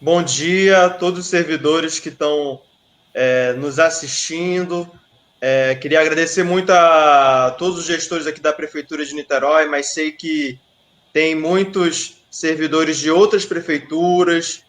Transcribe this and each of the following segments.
Bom dia a todos os servidores que estão nos assistindo. Queria agradecer muito a todos os gestores aqui da Prefeitura de Niterói, mas sei que tem muitos servidores de outras prefeituras,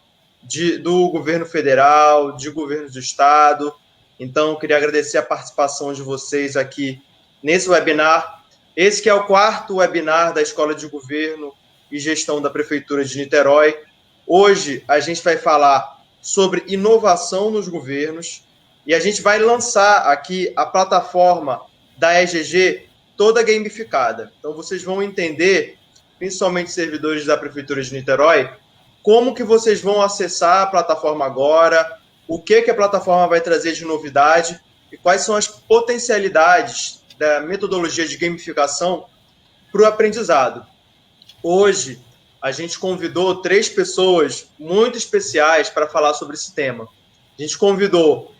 do governo federal, de governos do estado. Então, queria agradecer a participação de vocês aqui nesse webinar. Esse que é o quarto webinar da Escola de Governo e Gestão da Prefeitura de Niterói. Hoje a gente vai falar sobre inovação nos governos e a gente vai lançar aqui a plataforma da EGG toda gamificada. Então vocês vão entender, principalmente servidores da Prefeitura de Niterói, como que vocês vão acessar a plataforma agora, o que a plataforma vai trazer de novidade e quais são as potencialidades da metodologia de gamificação para o aprendizado. Hoje, a gente convidou 3 pessoas muito especiais para falar sobre esse tema. A gente convidou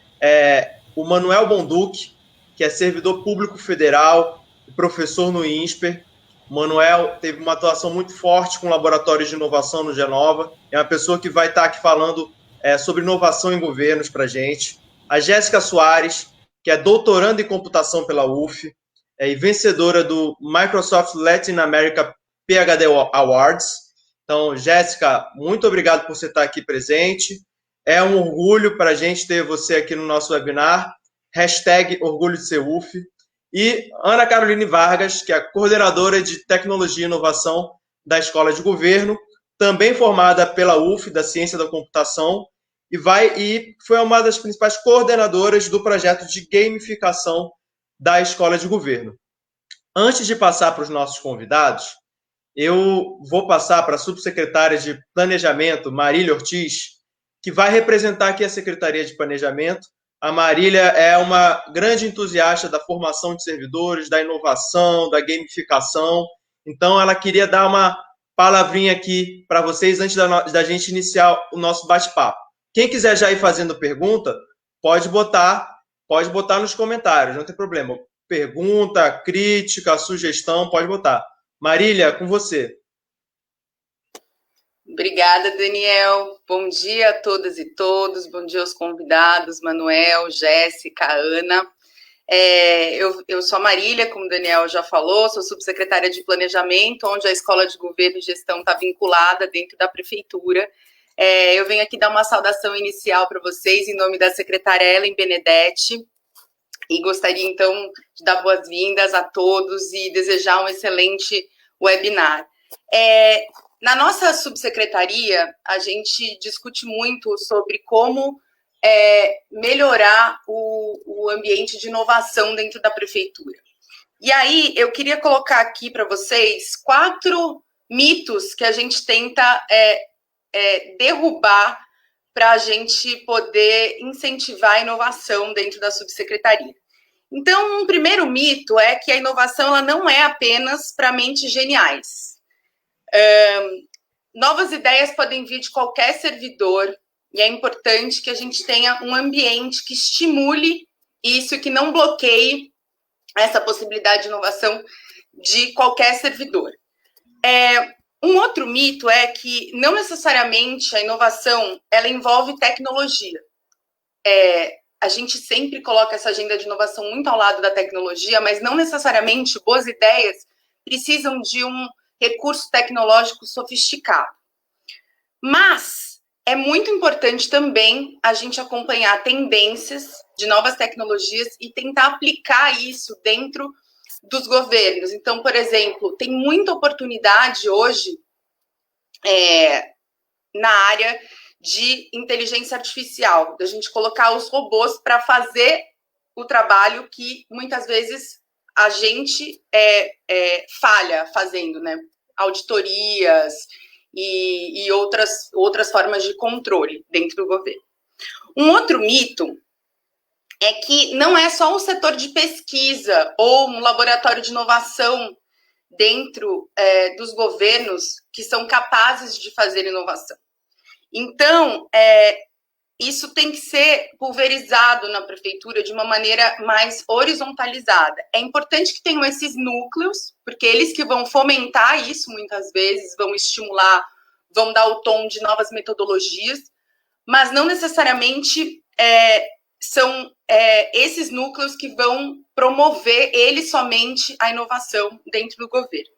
o Manuel Bonduque, que é servidor público federal e professor no INSPER. O Manuel teve uma atuação muito forte com o Laboratório de Inovação no Genova. É uma pessoa que vai estar aqui falando sobre inovação em governos para a gente. A Jéssica Soares, que é doutoranda em computação pela UF e vencedora do Microsoft Latin America PhD Awards. Então, Jéssica, muito obrigado por você estar aqui presente. É um orgulho para a gente ter você aqui no nosso webinar. #orgulho de ser UF. E Ana Caroline Vargas, que é a coordenadora de Tecnologia e Inovação da Escola de Governo, também formada pela UF, da Ciência da Computação, e foi uma das principais coordenadoras do projeto de gamificação da Escola de Governo. Antes de passar para os nossos convidados, eu vou passar para a subsecretária de Planejamento, Marília Ortiz, que vai representar aqui a Secretaria de Planejamento. A Marília é uma grande entusiasta da formação de servidores, da inovação, da gamificação. Então, ela queria dar uma palavrinha aqui para vocês antes da gente iniciar o nosso bate-papo. Quem quiser já ir fazendo pergunta, pode botar nos comentários, não tem problema. Pergunta, crítica, sugestão, pode botar. Marília, com você. Obrigada, Daniel. Bom dia a todas e todos. Bom dia aos convidados, Manuel, Jéssica, Ana. Eu sou a Marília, como o Daniel já falou, sou subsecretária de Planejamento, onde a Escola de Governo e Gestão está vinculada dentro da Prefeitura. Eu venho aqui dar uma saudação inicial para vocês, em nome da secretária Ellen Benedetti, e gostaria, então, de dar boas-vindas a todos e desejar um excelente webinar. Na nossa subsecretaria, a gente discute muito sobre como melhorar o ambiente de inovação dentro da prefeitura. E aí, eu queria colocar aqui para vocês 4 mitos que a gente tenta derrubar para a gente poder incentivar a inovação dentro da subsecretaria. Então, um primeiro mito é que a inovação ela não é apenas para mentes geniais. Novas ideias podem vir de qualquer servidor e é importante que a gente tenha um ambiente que estimule isso, que não bloqueie essa possibilidade de inovação de qualquer servidor. Um outro mito é que não necessariamente a inovação ela envolve tecnologia. A gente sempre coloca essa agenda de inovação muito ao lado da tecnologia, mas não necessariamente boas ideias precisam de um recurso tecnológico sofisticado. Mas é muito importante também a gente acompanhar tendências de novas tecnologias e tentar aplicar isso dentro dos governos. Então, por exemplo, tem muita oportunidade hoje na área de inteligência artificial, da gente colocar os robôs para fazer o trabalho que muitas vezes a gente falha fazendo, né? Auditorias e outras formas de controle dentro do governo. Um outro mito é que não é só um setor de pesquisa ou um laboratório de inovação dentro dos governos que são capazes de fazer inovação. Então, isso tem que ser pulverizado na prefeitura de uma maneira mais horizontalizada. É importante que tenham esses núcleos, porque eles que vão fomentar isso muitas vezes, vão estimular, vão dar o tom de novas metodologias, mas não necessariamente são esses núcleos que vão promover ele somente a inovação dentro do governo.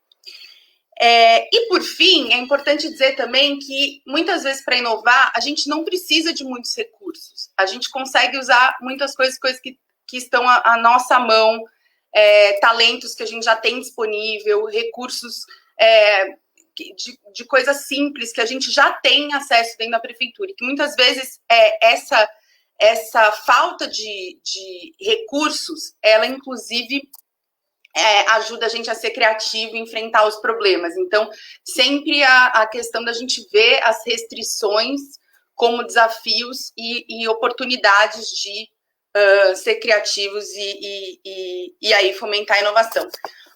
E, por fim, é importante dizer também que, muitas vezes, para inovar, a gente não precisa de muitos recursos. A gente consegue usar muitas coisas que estão à nossa mão, talentos que a gente já tem disponível, recursos de coisas simples que a gente já tem acesso dentro da prefeitura. E que, muitas vezes, essa falta de recursos, ela, inclusive, ajuda a gente a ser criativo e enfrentar os problemas. Então, sempre a questão da gente ver as restrições como desafios e oportunidades de ser criativos e aí fomentar a inovação.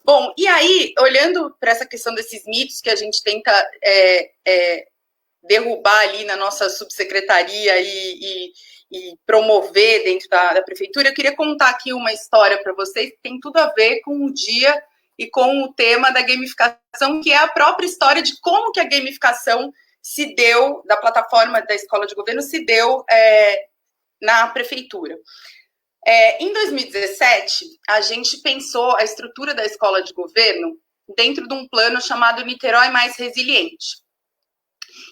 Bom, e aí, olhando para essa questão desses mitos que a gente tenta derrubar ali na nossa subsecretaria e promover dentro da prefeitura, eu queria contar aqui uma história para vocês que tem tudo a ver com o dia e com o tema da gamificação, que é a própria história de como que a gamificação se deu, da plataforma da Escola de Governo, se deu na prefeitura. Em 2017, a gente pensou a estrutura da Escola de Governo dentro de um plano chamado Niterói Mais Resiliente.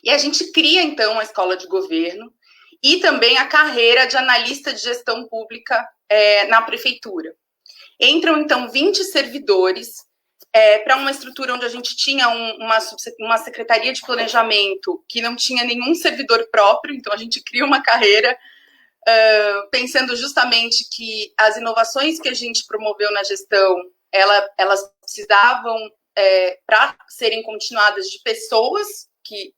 E a gente cria, então, a Escola de Governo e também a carreira de analista de gestão pública na prefeitura. Entram, então, 20 servidores para uma estrutura onde a gente tinha uma secretaria de planejamento que não tinha nenhum servidor próprio, então a gente cria uma carreira pensando justamente que as inovações que a gente promoveu na gestão, elas precisavam, para serem continuadas, de pessoas que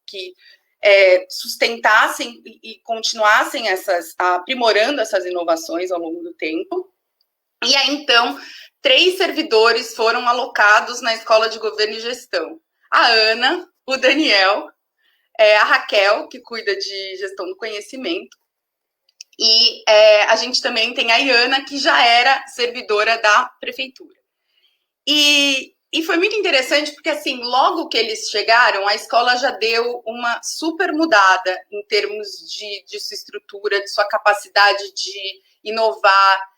sustentassem e continuassem aprimorando essas inovações ao longo do tempo. E aí, então, 3 servidores foram alocados na Escola de Governo e Gestão. A Ana, o Daniel, a Raquel, que cuida de gestão do conhecimento, e a gente também tem a Iana, que já era servidora da prefeitura. E foi muito interessante porque, assim, logo que eles chegaram, a escola já deu uma super mudada em termos de sua estrutura, de sua capacidade de inovar,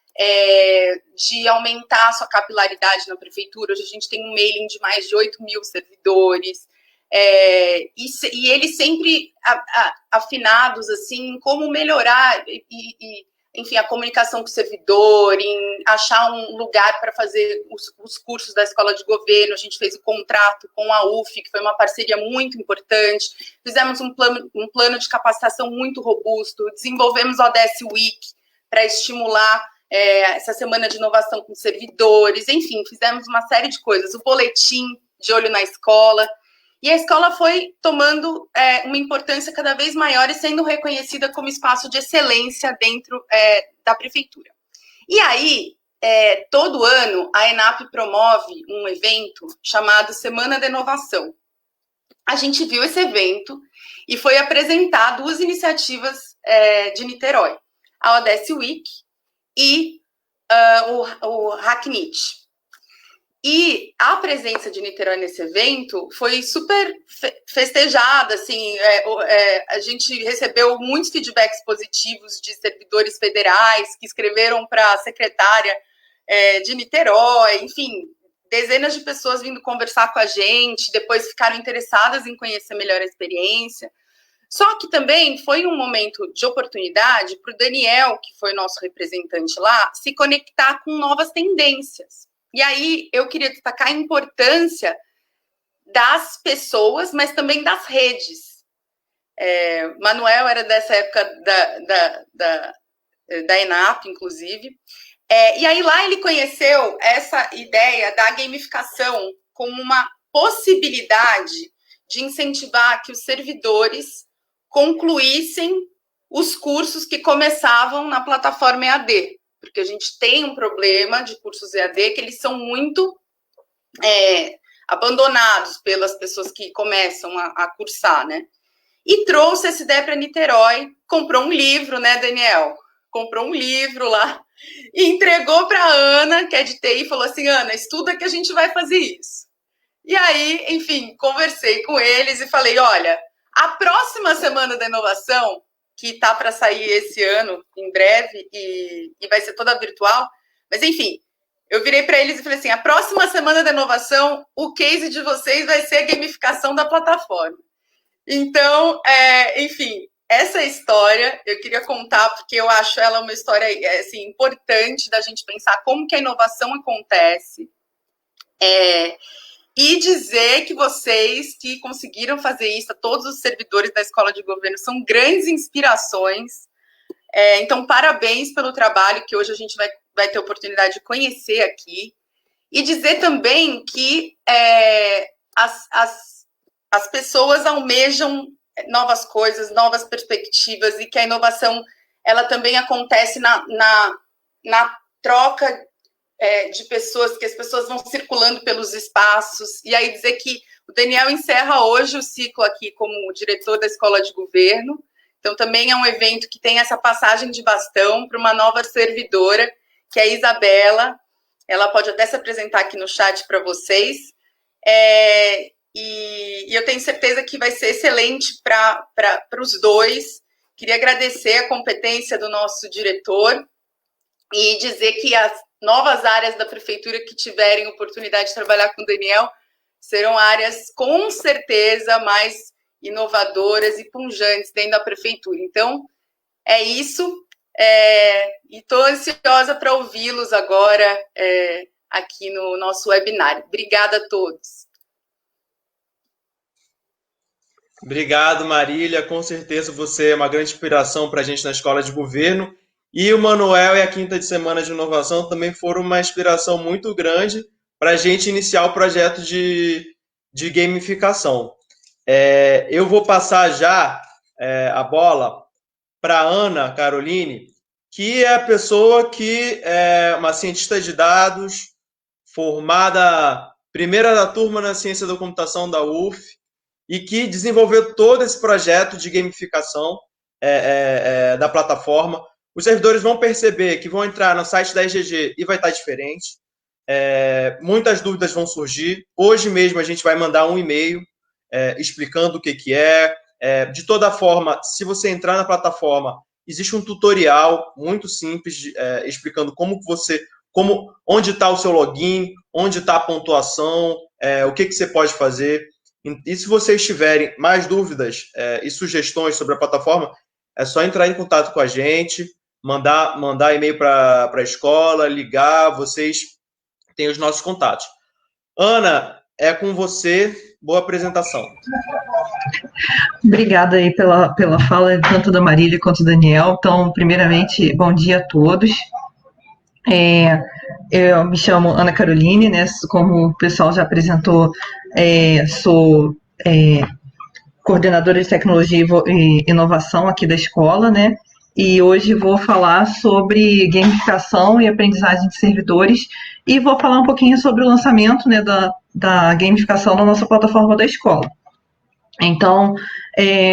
de aumentar a sua capilaridade na prefeitura. Hoje a gente tem um mailing de mais de 8 mil servidores, e eles sempre afinados, assim, em como melhorar enfim, a comunicação com o servidor, em achar um lugar para fazer os cursos da Escola de Governo. A gente fez o contrato com a UF, que foi uma parceria muito importante. Fizemos um plano de capacitação muito robusto, desenvolvemos o ODS Week para estimular essa semana de inovação com servidores. Enfim, fizemos uma série de coisas. O boletim de olho na escola. E a escola foi tomando uma importância cada vez maior e sendo reconhecida como espaço de excelência dentro da prefeitura. E aí, todo ano, a ENAP promove um evento chamado Semana da Inovação. A gente viu esse evento e foi apresentar 2 iniciativas de Niterói, a ODS Week e o Hacknit. E a presença de Niterói nesse evento foi super festejada, assim, a gente recebeu muitos feedbacks positivos de servidores federais que escreveram para a secretária de Niterói, enfim, dezenas de pessoas vindo conversar com a gente, depois ficaram interessadas em conhecer melhor a experiência. Só que também foi um momento de oportunidade para o Daniel, que foi nosso representante lá, se conectar com novas tendências. E aí eu queria destacar a importância das pessoas, mas também das redes. Manuel era dessa época da ENAP, inclusive. E aí lá ele conheceu essa ideia da gamificação como uma possibilidade de incentivar que os servidores concluíssem os cursos que começavam na plataforma EAD. Porque a gente tem um problema de cursos EAD que eles são muito abandonados pelas pessoas que começam a cursar, né? E trouxe essa ideia para Niterói, comprou um livro, né, Daniel? Comprou um livro lá e entregou para a Ana, que é de TI, e falou assim, Ana, estuda que a gente vai fazer isso. E aí, enfim, conversei com eles e falei, olha, a próxima Semana da Inovação, que tá para sair esse ano, em breve, e vai ser toda virtual. Mas, enfim, eu virei para eles e falei assim, a próxima semana da inovação, o case de vocês vai ser a gamificação da plataforma. Então, enfim, essa história eu queria contar, porque eu acho ela uma história assim, importante da gente pensar como que a inovação acontece. E dizer que vocês que conseguiram fazer isso, todos os servidores da Escola de Governo, são grandes inspirações. Então, parabéns pelo trabalho que hoje a gente vai ter oportunidade de conhecer aqui. E dizer também que as pessoas almejam novas coisas, novas perspectivas, e que a inovação ela também acontece na troca de pessoas, que as pessoas vão circulando pelos espaços. E aí dizer que o Daniel encerra hoje o ciclo aqui como diretor da Escola de Governo. Então, também é um evento que tem essa passagem de bastão para uma nova servidora, que é a Isabela. Ela pode até se apresentar aqui no chat para vocês. E eu tenho certeza que vai ser excelente para os dois. Queria agradecer a competência do nosso diretor e dizer que as novas áreas da prefeitura que tiverem oportunidade de trabalhar com o Daniel serão áreas, com certeza, mais inovadoras e punjantes dentro da prefeitura. Então, é isso. E estou ansiosa para ouvi-los agora aqui no nosso webinar. Obrigada a todos. Obrigado, Marília. Com certeza você é uma grande inspiração para a gente na Escola de Governo. E o Manuel e a Quinta de Semana de Inovação também foram uma inspiração muito grande para a gente iniciar o projeto de gamificação. Eu vou passar já a bola para a Ana Caroline, que é a pessoa que é uma cientista de dados, formada primeira da turma na ciência da computação da UF, e que desenvolveu todo esse projeto de gamificação da plataforma. Os servidores vão perceber que vão entrar no site da EGG e vai estar diferente. Muitas dúvidas vão surgir. Hoje mesmo a gente vai mandar um e-mail explicando o que é. De toda forma, se você entrar na plataforma, existe um tutorial muito simples explicando onde está o seu login, onde está a pontuação, o que você pode fazer. E se vocês tiverem mais dúvidas e sugestões sobre a plataforma, é só entrar em contato com a gente, mandar e-mail para a escola, ligar, vocês têm os nossos contatos. Ana, é com você. Boa apresentação. Obrigada aí pela fala, tanto da Marília quanto do Daniel. Então, primeiramente, bom dia a todos. Eu me chamo Ana Caroline, né? Como o pessoal já apresentou, sou coordenadora de tecnologia e inovação aqui da escola, né? E hoje vou falar sobre gamificação e aprendizagem de servidores e vou falar um pouquinho sobre o lançamento, né, da gamificação na nossa plataforma da escola. Então,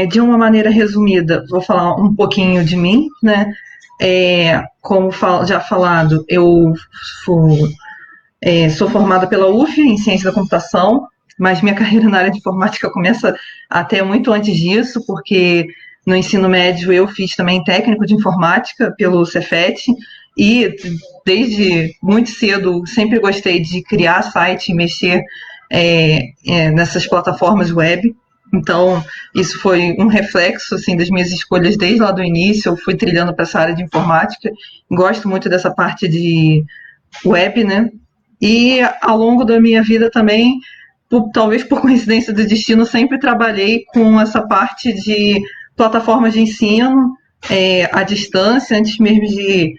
de uma maneira resumida, vou falar um pouquinho de mim, né? Como já falado, eu sou formada pela UF em Ciência da Computação, mas minha carreira na área de informática começa até muito antes disso, porque no ensino médio eu fiz também técnico de informática pelo Cefet, e desde muito cedo sempre gostei de criar site e mexer nessas plataformas web. Então, isso foi um reflexo assim, das minhas escolhas desde lá do início. Eu fui trilhando para essa área de informática, gosto muito dessa parte de web, né? E ao longo da minha vida também, talvez por coincidência do destino, sempre trabalhei com essa parte de plataformas de ensino à distância, antes mesmo de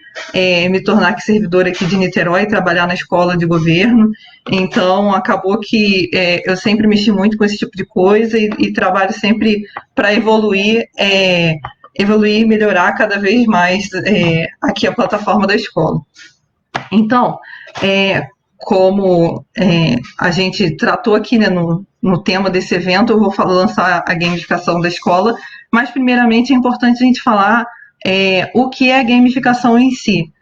me tornar servidora aqui de Niterói e trabalhar na escola de governo. Então, acabou que eu sempre mexi muito com esse tipo de coisa e trabalho sempre para evoluir e melhorar cada vez mais aqui a plataforma da escola. Então, como a gente tratou aqui, né, no tema desse evento, eu vou lançar a gamificação da escola, mas primeiramente é importante a gente falar o que é a gamificação em si.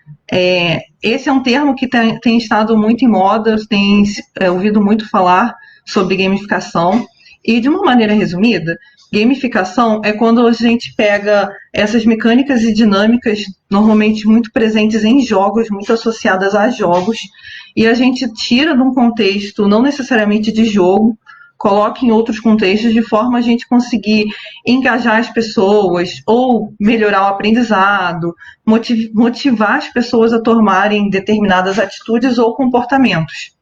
Esse é um termo que tem estado muito em moda, tem ouvido muito falar sobre gamificação, E de uma maneira resumida, gamificação é quando a gente pega essas mecânicas e dinâmicas, normalmente muito presentes em jogos, muito associadas a jogos, e a gente tira de um contexto não necessariamente de jogo, coloca em outros contextos de forma a gente conseguir engajar as pessoas ou melhorar o aprendizado, motivar as pessoas a tomarem determinadas atitudes ou comportamentos.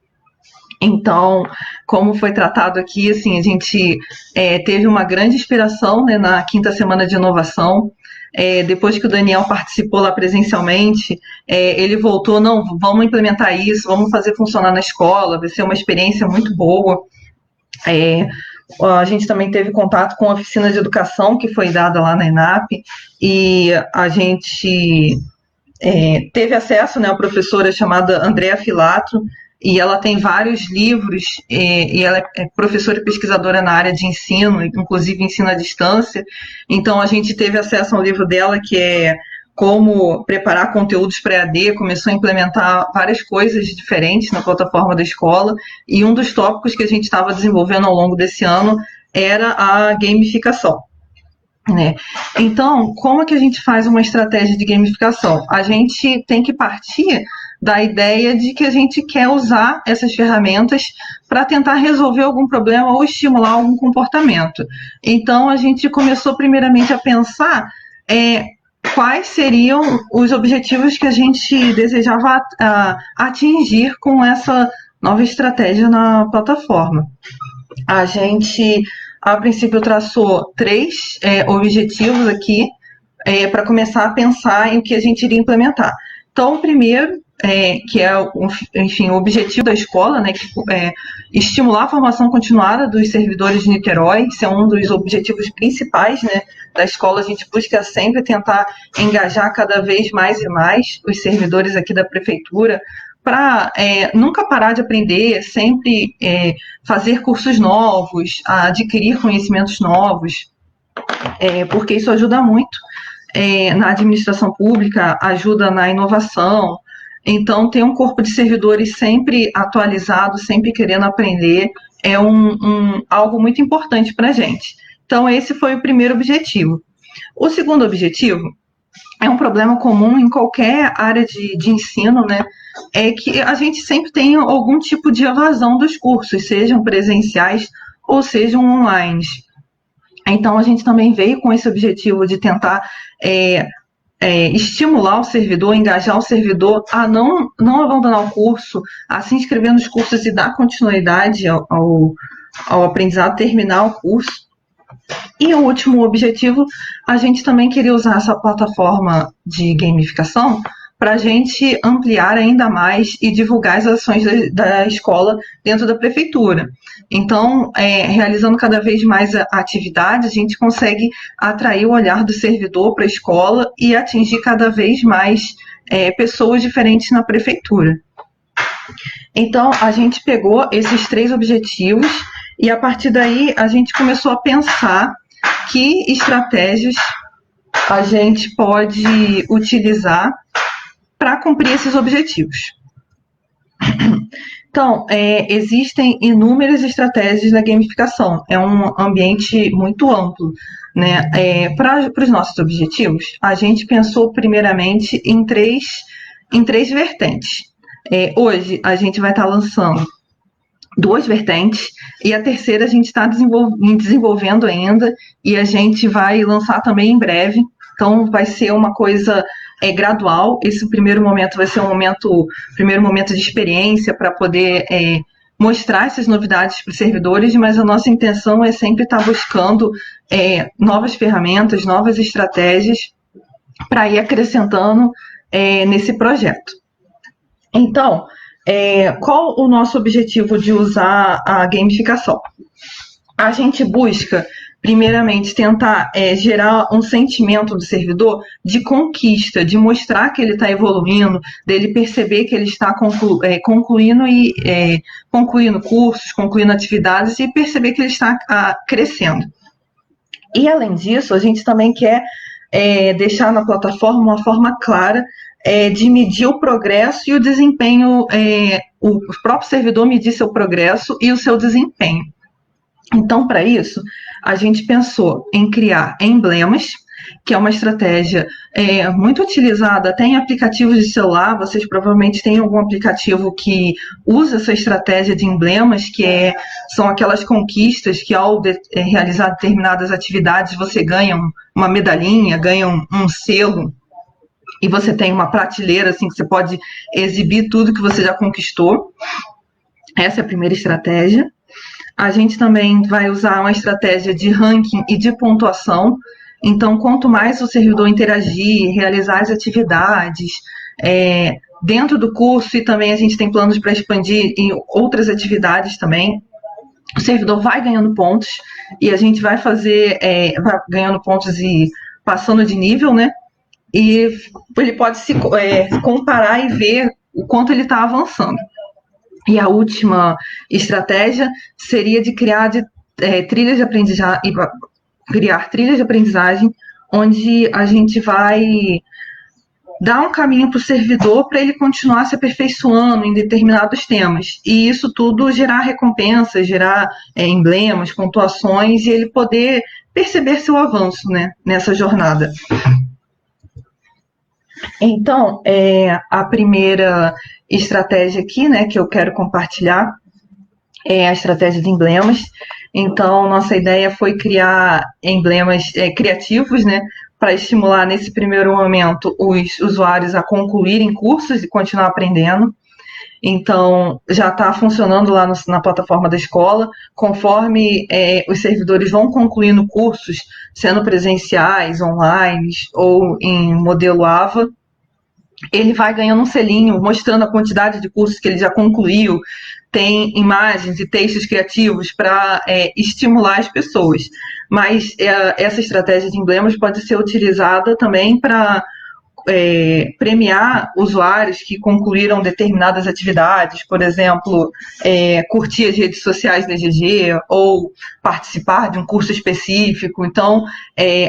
Então, como foi tratado aqui, assim, a gente teve uma grande inspiração, né, na quinta semana de inovação. Depois que o Daniel participou lá presencialmente, ele voltou, não, vamos implementar isso, vamos fazer funcionar na escola, vai ser uma experiência muito boa. A gente também teve contato com a oficina de educação que foi dada lá na ENAP, e a gente teve acesso, né, a professora chamada Andrea Filatro, e ela tem vários livros, e ela é professora e pesquisadora na área de ensino, inclusive ensino à distância. Então, a gente teve acesso a um livro dela que é Como Preparar Conteúdos para EAD, começou a implementar várias coisas diferentes na plataforma da escola, e um dos tópicos que a gente estava desenvolvendo ao longo desse ano era a gamificação. Né? Então, como é que a gente faz uma estratégia de gamificação? A gente tem que partir da ideia de que a gente quer usar essas ferramentas para tentar resolver algum problema ou estimular algum comportamento. Então, a gente começou primeiramente a pensar quais seriam os objetivos que a gente desejava atingir com essa nova estratégia na plataforma. A gente, a princípio, traçou 3 objetivos aqui para começar a pensar em o que a gente iria implementar. Então, o primeiro, que é, enfim, o objetivo da escola, né, que é estimular a formação continuada dos servidores de Niterói. Isso é um dos objetivos principais, né, da escola. A gente busca sempre tentar engajar cada vez mais e mais os servidores aqui da prefeitura para nunca parar de aprender, sempre fazer cursos novos, adquirir conhecimentos novos, porque isso ajuda muito na administração pública, ajuda na inovação. Então, ter um corpo de servidores sempre atualizado, sempre querendo aprender, é algo muito importante para a gente. Então, esse foi o primeiro objetivo. O segundo objetivo é um problema comum em qualquer área de ensino, né? É que a gente sempre tem algum tipo de evasão dos cursos, sejam presenciais ou sejam online. Então, a gente também veio com esse objetivo de tentar estimular o servidor, engajar o servidor a não abandonar o curso, a se inscrever nos cursos e dar continuidade ao aprendizado, terminar o curso. E o último objetivo, a gente também queria usar essa plataforma de gamificação para a gente ampliar ainda mais e divulgar as ações da escola dentro da prefeitura. Então, realizando cada vez mais atividades, a gente consegue atrair o olhar do servidor para a escola e atingir cada vez mais pessoas diferentes na prefeitura. Então, a gente pegou esses 3 objetivos e, a partir daí, a gente começou a pensar que estratégias a gente pode utilizar para cumprir esses objetivos. Então, existem inúmeras estratégias na gamificação, é um ambiente muito amplo, né? Para os nossos objetivos, a gente pensou primeiramente em três vertentes. Hoje, a gente vai estar lançando 2 vertentes, e a terceira a gente está desenvolvendo ainda, e a gente vai lançar também em breve. Então, vai ser uma coisa gradual. Esse primeiro momento vai ser primeiro momento de experiência para poder mostrar essas novidades para os servidores, mas a nossa intenção é sempre estar buscando novas ferramentas, novas estratégias para ir acrescentando nesse projeto. Então, qual o nosso objetivo de usar a gamificação? A gente busca, primeiramente, tentar gerar um sentimento do servidor de conquista, de mostrar que ele está evoluindo, dele perceber que ele está concluindo cursos, concluindo atividades e perceber que ele está crescendo. E, além disso, a gente também quer deixar na plataforma uma forma clara de medir o progresso e o desempenho, o próprio servidor medir seu progresso e o seu desempenho. Então, para isso, a gente pensou em criar emblemas, que é uma estratégia muito utilizada até em aplicativos de celular. Vocês provavelmente têm algum aplicativo que usa essa estratégia de emblemas, são aquelas conquistas que, ao realizar determinadas atividades, você ganha uma medalhinha, ganha um selo, e você tem uma prateleira assim, que você pode exibir tudo que você já conquistou. Essa é a primeira estratégia. A gente também vai usar uma estratégia de ranking e de pontuação. Então, quanto mais o servidor interagir, realizar as atividades dentro do curso, e também a gente tem planos para expandir em outras atividades também, o servidor vai ganhando pontos, e a gente vai vai ganhando pontos e passando de nível, né? E ele pode se comparar e ver o quanto ele está avançando. E a última estratégia seria de criar trilhas de aprendizagem, onde a gente vai dar um caminho para o servidor para ele continuar se aperfeiçoando em determinados temas. E isso tudo gerar recompensas, gerar emblemas, pontuações, e ele poder perceber seu avanço, né, nessa jornada. Então, a primeira estratégia aqui, né, que eu quero compartilhar é a estratégia de emblemas. Então, nossa ideia foi criar emblemas criativos, né, para estimular, nesse primeiro momento, os usuários a concluírem cursos e continuar aprendendo. Então, já está funcionando lá na plataforma da escola. Conforme os servidores vão concluindo cursos, sendo presenciais, online ou em modelo AVA, ele vai ganhando um selinho mostrando a quantidade de cursos que ele já concluiu. Tem imagens e textos criativos para estimular as pessoas. Mas essa estratégia de emblemas pode ser utilizada também para premiar usuários que concluíram determinadas atividades, por exemplo, curtir as redes sociais da EGG ou participar de um curso específico. Então,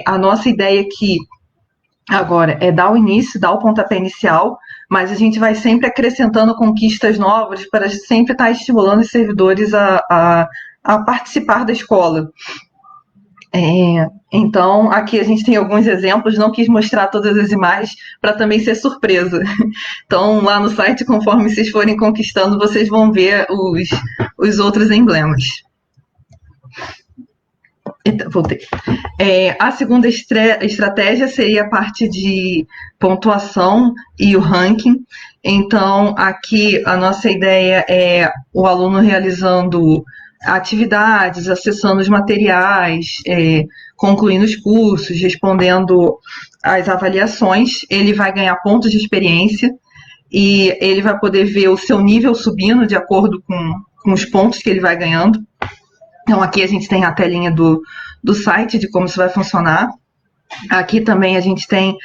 a nossa ideia aqui agora é dar o início, dar o pontapé inicial, mas a gente vai sempre acrescentando conquistas novas para sempre estar estimulando os servidores a participar da escola. Então, aqui a gente tem alguns exemplos, não quis mostrar todas as imagens para também ser surpresa. Então, lá no site, conforme vocês forem conquistando, vocês vão ver os outros emblemas. Voltei. A segunda estratégia seria a parte de pontuação e o ranking. Então, aqui a nossa ideia é o aluno realizando atividades, acessando os materiais, concluindo os cursos, respondendo às avaliações. Ele vai ganhar pontos de experiência e ele vai poder ver o seu nível subindo de acordo com os pontos que ele vai ganhando. Então, aqui a gente tem a telinha do site de como isso vai funcionar. Aqui também a gente tem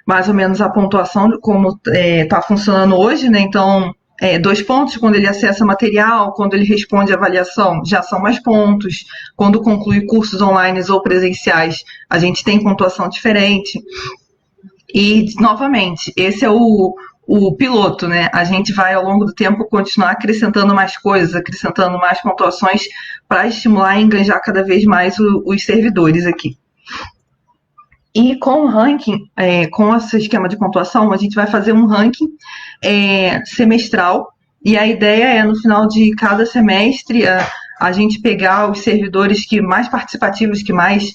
mais ou menos a pontuação de como está funcionando hoje, né? Então, 2 pontos quando ele acessa material, quando ele responde a avaliação, já são mais pontos. Quando conclui cursos online ou presenciais, a gente tem pontuação diferente. E, novamente, esse é o piloto, né? A gente vai, ao longo do tempo, continuar acrescentando mais coisas, acrescentando mais pontuações para estimular e engajar cada vez mais os servidores aqui. E com o ranking, com esse esquema de pontuação, a gente vai fazer um ranking semestral, e a ideia é, no final de cada semestre, a gente pegar os servidores mais participativos, que mais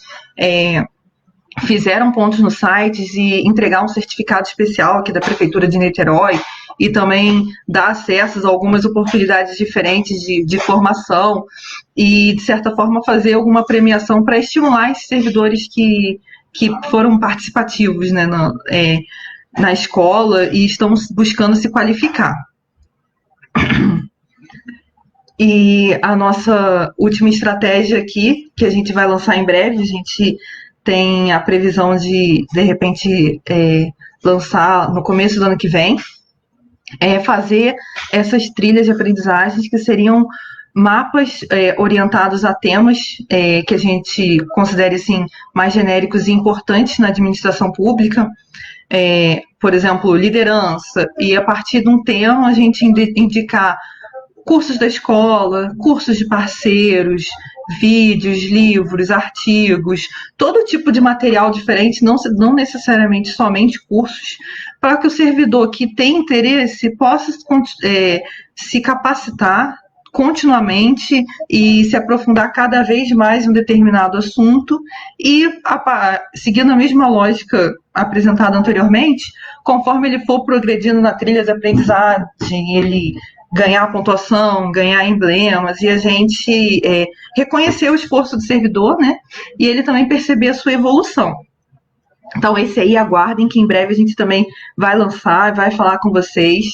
fizeram pontos nos sites, e entregar um certificado especial aqui da Prefeitura de Niterói, e também dar acessos a algumas oportunidades diferentes de formação, e, de certa forma, fazer alguma premiação para estimular esses servidores que foram participativos, né, na escola e estão buscando se qualificar. E a nossa última estratégia aqui, que a gente vai lançar em breve, a gente tem a previsão de repente, lançar no começo do ano que vem, é fazer essas trilhas de aprendizagens que seriam mapas orientados a temas que a gente considere assim, mais genéricos e importantes na administração pública, por exemplo, liderança, e a partir de um tema a gente indicar cursos da escola, cursos de parceiros, vídeos, livros, artigos, todo tipo de material diferente, não necessariamente somente cursos, para que o servidor que tem interesse possa se capacitar continuamente e se aprofundar cada vez mais em um determinado assunto e, seguindo a mesma lógica apresentada anteriormente, conforme ele for progredindo na trilha de aprendizagem, ele ganhar pontuação, ganhar emblemas, e a gente reconhecer o esforço do servidor, né? E ele também perceber a sua evolução. Então, esse aí, aguardem, que em breve a gente também vai lançar, vai falar com vocês.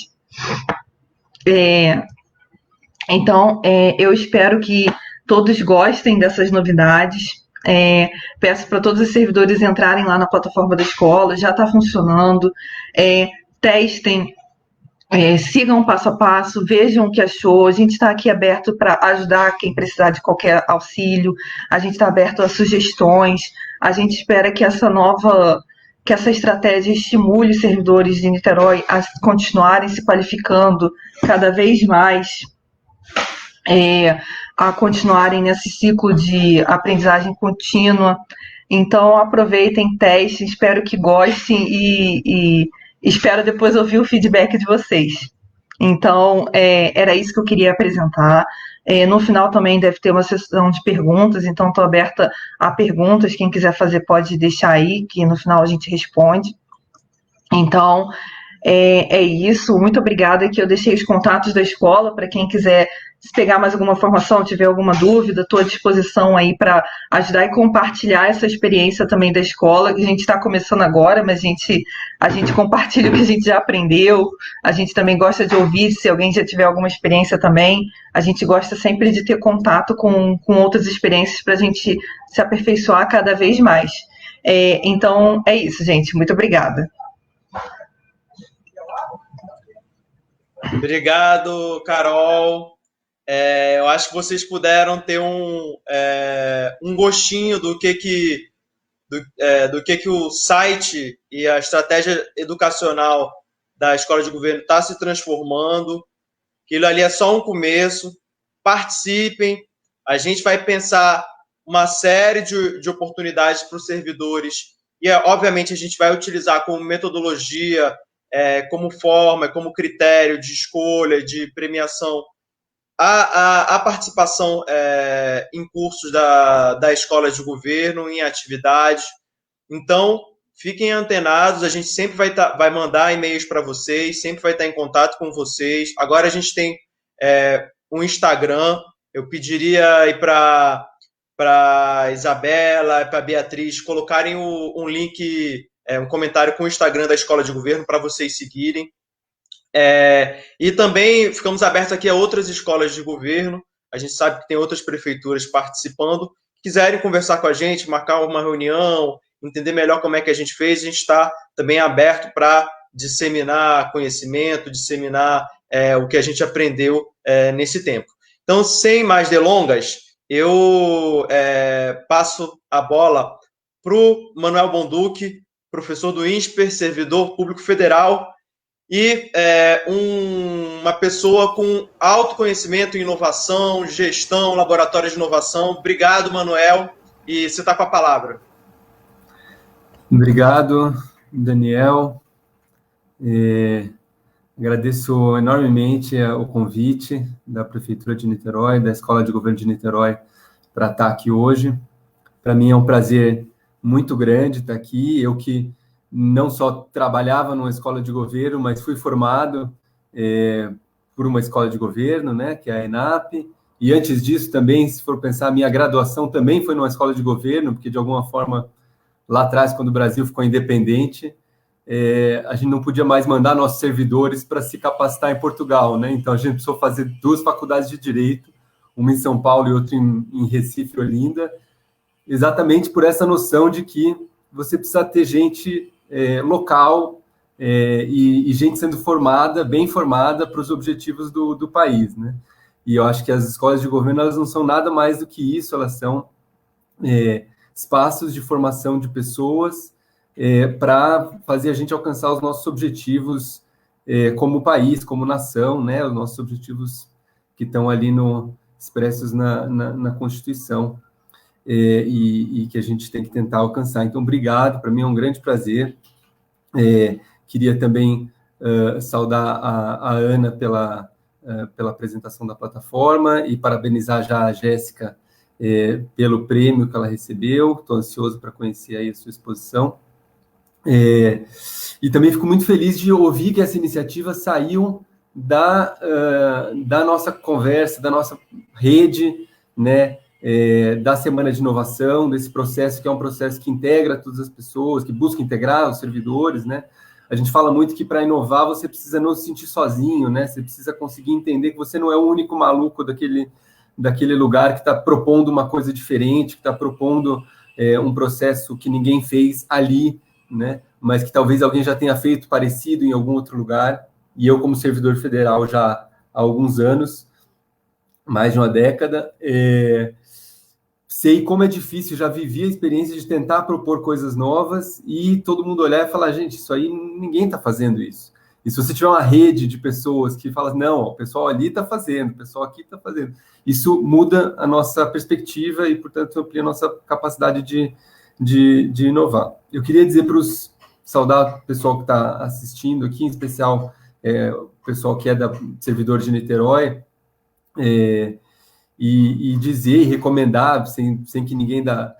Então, eu espero que todos gostem dessas novidades. Peço para todos os servidores entrarem lá na plataforma da escola, já está funcionando. Testem, sigam o passo a passo, vejam o que achou. A gente está aqui aberto para ajudar quem precisar de qualquer auxílio. A gente está aberto a sugestões. A gente espera que essa estratégia estimule os servidores de Niterói a continuarem se qualificando cada vez mais, a continuarem nesse ciclo de aprendizagem contínua. Então, aproveitem, testem, espero que gostem e espero depois ouvir o feedback de vocês. Então, era isso que eu queria apresentar. No final também deve ter uma sessão de perguntas, então estou aberta a perguntas. Quem quiser fazer pode deixar aí, que no final a gente responde. Então, é isso. Muito obrigada, que eu deixei os contatos da escola para quem quiser pegar mais alguma informação, tiver alguma dúvida, estou à disposição aí para ajudar e compartilhar essa experiência também da escola, que a gente está começando agora, mas a gente compartilha o que a gente já aprendeu, a gente também gosta de ouvir, se alguém já tiver alguma experiência também, a gente gosta sempre de ter contato com outras experiências para a gente se aperfeiçoar cada vez mais. Então, é isso, gente. Muito obrigada. Obrigado, Carol. Eu acho que vocês puderam ter um gostinho do que o site e a estratégia educacional da Escola de Governo está se transformando. Aquilo ali é só um começo. Participem. A gente vai pensar uma série de oportunidades para os servidores e, obviamente, a gente vai utilizar como metodologia, como forma, como critério de escolha, de premiação, a participação em cursos da Escola de Governo, em atividades. Então, fiquem antenados, a gente sempre vai mandar e-mails para vocês, sempre vai estar em contato com vocês. Agora a gente tem um Instagram, eu pediria aí para Isabela, para Beatriz, colocarem um link, um comentário com o Instagram da Escola de Governo para vocês seguirem. E também ficamos abertos aqui a outras escolas de governo. A gente sabe que tem outras prefeituras participando. Quiserem conversar com a gente, marcar uma reunião, entender melhor como é que a gente fez, a gente está também aberto para disseminar conhecimento, disseminar o que a gente aprendeu nesse tempo. Então, sem mais delongas, eu passo a bola para o Manuel Bonduque, professor do INSPER, servidor público federal, e uma pessoa com alto conhecimento em inovação, gestão, laboratório de inovação. Obrigado, Manuel, e você está com a palavra. Obrigado, Daniel. Agradeço enormemente o convite da Prefeitura de Niterói, da Escola de Governo de Niterói, para estar aqui hoje. Para mim é um prazer muito grande estar aqui. Eu que não só trabalhava numa escola de governo, mas fui formado por uma escola de governo, né, que é a ENAP, e antes disso também, se for pensar, a minha graduação também foi numa escola de governo, porque de alguma forma, lá atrás, quando o Brasil ficou independente, a gente não podia mais mandar nossos servidores para se capacitar em Portugal, né, então a gente precisou fazer 2 faculdades de Direito, uma em São Paulo e outra em Recife, Olinda, exatamente por essa noção de que você precisa ter gente local e gente sendo formada, bem formada para os objetivos do país, né? E eu acho que as escolas de governo, elas não são nada mais do que isso, elas são espaços de formação de pessoas para fazer a gente alcançar os nossos objetivos como país, como nação, né? Os nossos objetivos que estão ali expressos na Constituição, e que a gente tem que tentar alcançar. Então, obrigado, para mim é um grande prazer. Queria também saudar a Ana pela apresentação da plataforma e parabenizar já a Jéssica pelo prêmio que ela recebeu. Estou ansioso para conhecer aí a sua exposição. E também fico muito feliz de ouvir que essa iniciativa saiu da nossa conversa, da nossa rede, né, da Semana de Inovação, desse processo que é um processo que integra todas as pessoas, que busca integrar os servidores, né? A gente fala muito que para inovar você precisa não se sentir sozinho, né? Você precisa conseguir entender que você não é o único maluco daquele lugar que está propondo uma coisa diferente, que está propondo um processo que ninguém fez ali, né? Mas que talvez alguém já tenha feito parecido em algum outro lugar. E eu, como servidor federal já há alguns anos, mais de uma década, sei como é difícil, já vivi a experiência de tentar propor coisas novas e todo mundo olhar e falar, gente, isso aí, ninguém está fazendo isso. E se você tiver uma rede de pessoas que falam, não, o pessoal ali está fazendo, o pessoal aqui está fazendo, isso muda a nossa perspectiva e, portanto, amplia a nossa capacidade de inovar. Eu queria dizer saudar o pessoal que está assistindo aqui, em especial o pessoal que é servidor de Niterói, e dizer e recomendar, sem que ninguém da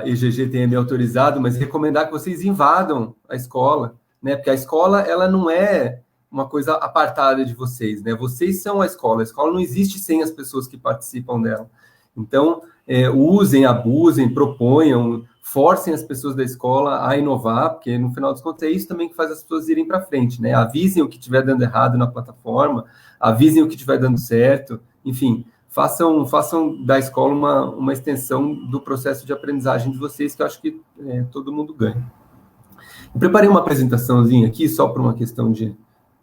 EGG tenha me autorizado, mas recomendar que vocês invadam a escola, né? Porque a escola, ela não é uma coisa apartada de vocês, né? Vocês são a escola não existe sem as pessoas que participam dela. Então, usem, abusem, proponham, forcem as pessoas da escola a inovar, porque no final dos contos é isso também que faz as pessoas irem para frente, né? Avisem o que estiver dando errado na plataforma, avisem o que estiver dando certo, enfim, façam da escola uma extensão do processo de aprendizagem de vocês, que eu acho que todo mundo ganha. Eu preparei uma apresentaçãozinha aqui, só por uma questão de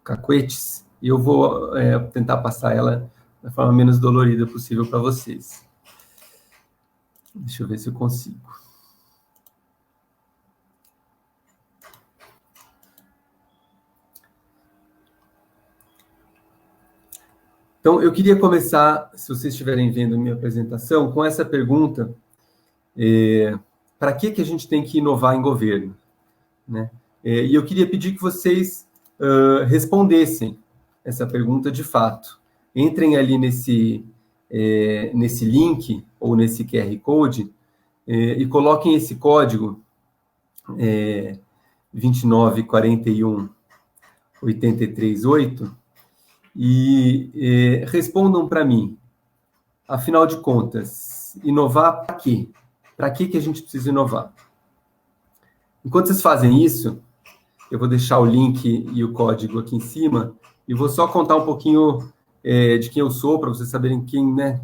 cacuetes, e eu vou tentar passar ela da forma menos dolorida possível para vocês. Deixa eu ver se eu consigo. Então, eu queria começar, se vocês estiverem vendo a minha apresentação, com essa pergunta, para que a gente tem que inovar em governo? Né? E eu queria pedir que vocês respondessem essa pergunta de fato. Entrem ali nesse link, ou nesse QR Code, e coloquem esse código 2941838, e respondam para mim, afinal de contas, inovar para quê? Para que a gente precisa inovar? Enquanto vocês fazem isso, eu vou deixar o link e o código aqui em cima, e vou só contar um pouquinho de quem eu sou, para vocês saberem quem, né,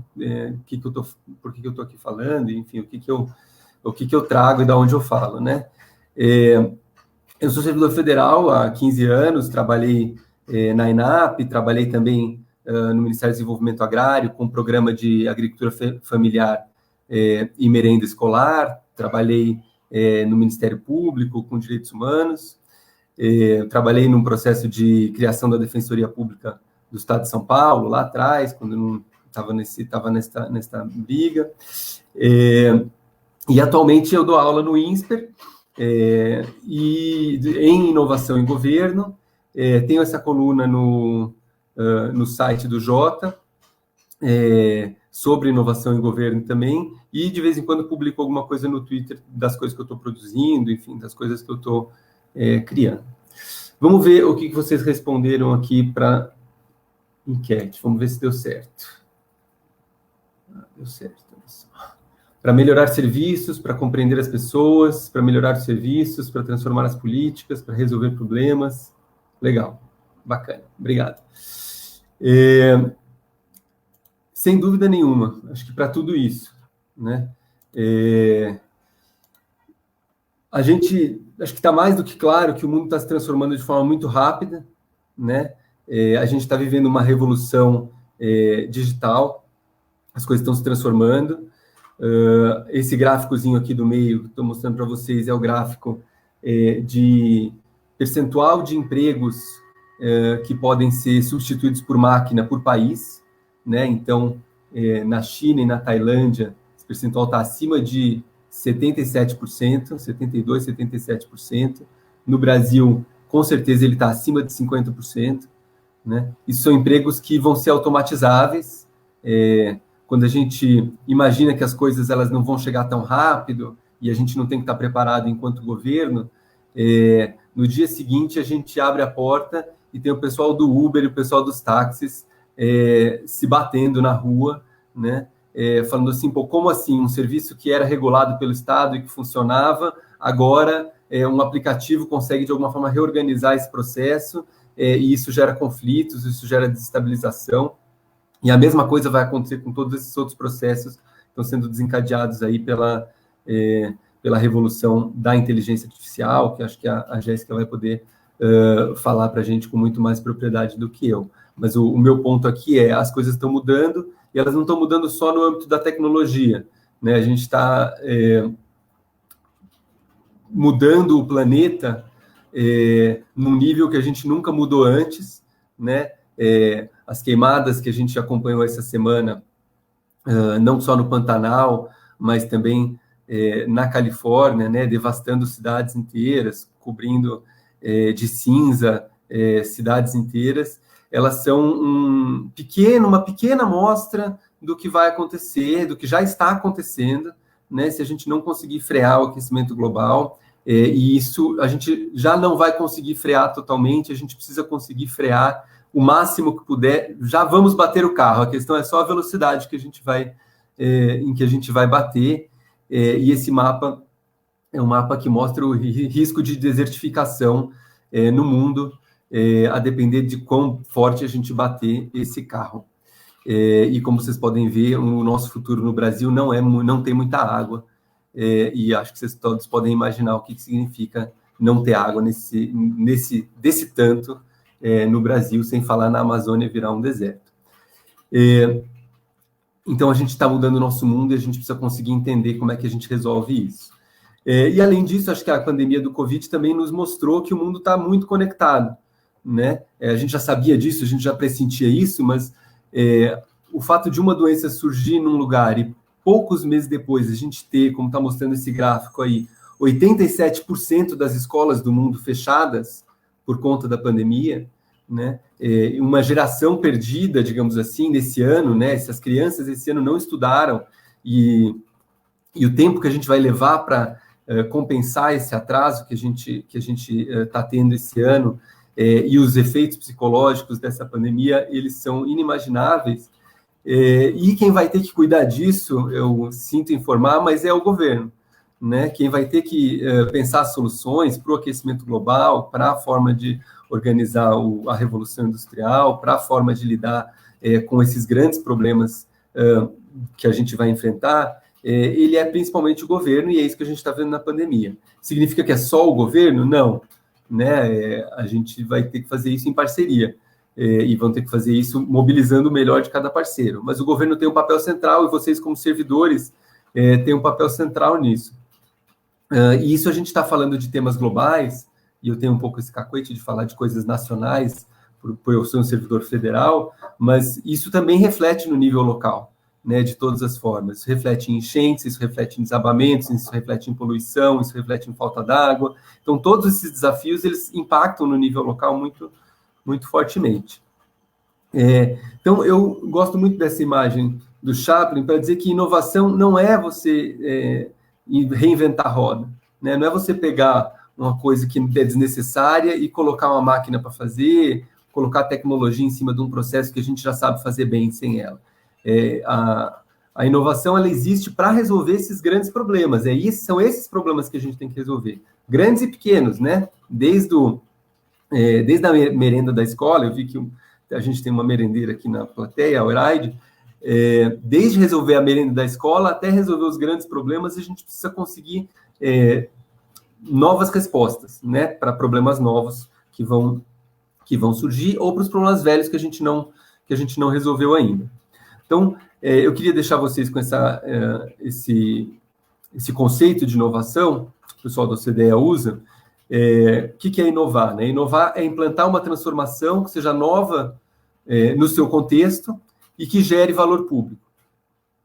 por que eu estou aqui falando, enfim, o que eu trago e de onde eu falo, né? Eu sou servidor federal há 15 anos, trabalhei na ENAP, trabalhei também no Ministério do Desenvolvimento Agrário, com o programa de agricultura familiar e merenda escolar, trabalhei no Ministério Público, com direitos humanos, trabalhei num processo de criação da Defensoria Pública do Estado de São Paulo, lá atrás, quando não estava nessa briga, e atualmente eu dou aula no INSPER, e em inovação em governo. Tenho essa coluna no site do Jota, sobre inovação em governo também, e de vez em quando publico alguma coisa no Twitter das coisas que eu estou produzindo, enfim, das coisas que eu estou criando. Vamos ver o que vocês responderam aqui para enquete. Vamos ver se deu certo. Deu certo. Para melhorar serviços, para compreender as pessoas, para melhorar os serviços, para transformar as políticas, para resolver problemas. Legal, bacana, obrigado. Sem dúvida nenhuma, acho que para tudo isso, né? A gente, acho que está mais do que claro que o mundo está se transformando de forma muito rápida, né? A gente está vivendo uma revolução digital, as coisas estão se transformando. Esse gráficozinho aqui do meio que estou mostrando para vocês é o gráfico de percentual de empregos que podem ser substituídos por máquina por país, né? Então, na China e na Tailândia, esse percentual está acima de 77%, 72%, 77%. No Brasil, com certeza, ele está acima de 50%. Né? Isso são empregos que vão ser automatizáveis. Quando a gente imagina que as coisas elas não vão chegar tão rápido e a gente não tem que estar preparado enquanto governo, no dia seguinte a gente abre a porta e tem o pessoal do Uber e o pessoal dos táxis se batendo na rua, né? Falando assim, pô, como assim? Um serviço que era regulado pelo Estado e que funcionava, agora um aplicativo consegue de alguma forma reorganizar esse processo, e isso gera conflitos, isso gera desestabilização, e a mesma coisa vai acontecer com todos esses outros processos que estão sendo desencadeados aí pela revolução da inteligência artificial, que acho que a Jéssica vai poder falar para a gente com muito mais propriedade do que eu. Mas o meu ponto aqui as coisas estão mudando, e elas não estão mudando só no âmbito da tecnologia, né? A gente está mudando o planeta num nível que a gente nunca mudou antes, né? As queimadas que a gente acompanhou essa semana, não só no Pantanal, mas também na Califórnia, né? Devastando cidades inteiras, cobrindo de cinza cidades inteiras, elas são uma pequena amostra do que vai acontecer, do que já está acontecendo, né? Se a gente não conseguir frear o aquecimento global, e isso a gente já não vai conseguir frear totalmente, a gente precisa conseguir frear o máximo que puder. Já vamos bater o carro, a questão é só a velocidade que a gente vai, em que a gente vai bater, e esse mapa é um mapa que mostra o risco de desertificação no mundo, a depender de quão forte a gente bater esse carro. E como vocês podem ver, o nosso futuro no Brasil não tem muita água, e acho que vocês todos podem imaginar o que significa não ter água desse tanto no Brasil, sem falar na Amazônia virar um deserto. Então a gente está mudando o nosso mundo e a gente precisa conseguir entender como é que a gente resolve isso. E além disso, acho que a pandemia do Covid também nos mostrou que o mundo está muito conectado, né? A gente já sabia disso, a gente já pressentia isso, mas o fato de uma doença surgir num lugar e poucos meses depois a gente ter, como está mostrando esse gráfico aí, 87% das escolas do mundo fechadas por conta da pandemia, né? Uma geração perdida, digamos assim, nesse ano, né? Essas crianças esse ano não estudaram, e o tempo que a gente vai levar para compensar esse atraso que a gente está tendo esse ano, e os efeitos psicológicos dessa pandemia, eles são inimagináveis, e quem vai ter que cuidar disso, eu sinto informar, mas é o governo, né? Quem vai ter que pensar soluções para o aquecimento global, para a forma de organizar a revolução industrial, para a forma de lidar com esses grandes problemas que a gente vai enfrentar, ele é principalmente o governo, e é isso que a gente está vendo na pandemia. Significa que é só o governo? Não. Né? A gente vai ter que fazer isso em parceria, e vão ter que fazer isso mobilizando o melhor de cada parceiro. Mas o governo tem um papel central, e vocês, como servidores, têm um papel central nisso. E isso a gente está falando de temas globais, e eu tenho um pouco esse cacuete de falar de coisas nacionais, por eu ser um servidor federal, mas isso também reflete no nível local, né, de todas as formas. Isso reflete em enchentes, isso reflete em desabamentos, isso reflete em poluição, isso reflete em falta d'água. Então, todos esses desafios, eles impactam no nível local muito, muito fortemente. Então, eu gosto muito dessa imagem do Chaplin para dizer que inovação não é você reinventar a roda, né? Não é você pegar uma coisa que é desnecessária e colocar uma máquina para fazer, colocar tecnologia em cima de um processo que a gente já sabe fazer bem sem ela. A inovação, ela existe para resolver esses grandes problemas. São esses problemas que a gente tem que resolver. Grandes e pequenos, né? Desde a merenda da escola, eu vi que a gente tem uma merendeira aqui na plateia, a Oraide, desde resolver a merenda da escola até resolver os grandes problemas, a gente precisa conseguir novas respostas, né? Para problemas novos que vão surgir, ou para os problemas velhos que a gente não resolveu ainda. Então, eu queria deixar vocês com esse conceito de inovação, que o pessoal da OCDE usa. O que é inovar? Né? Inovar é implantar uma transformação que seja nova no seu contexto, e que gere valor público.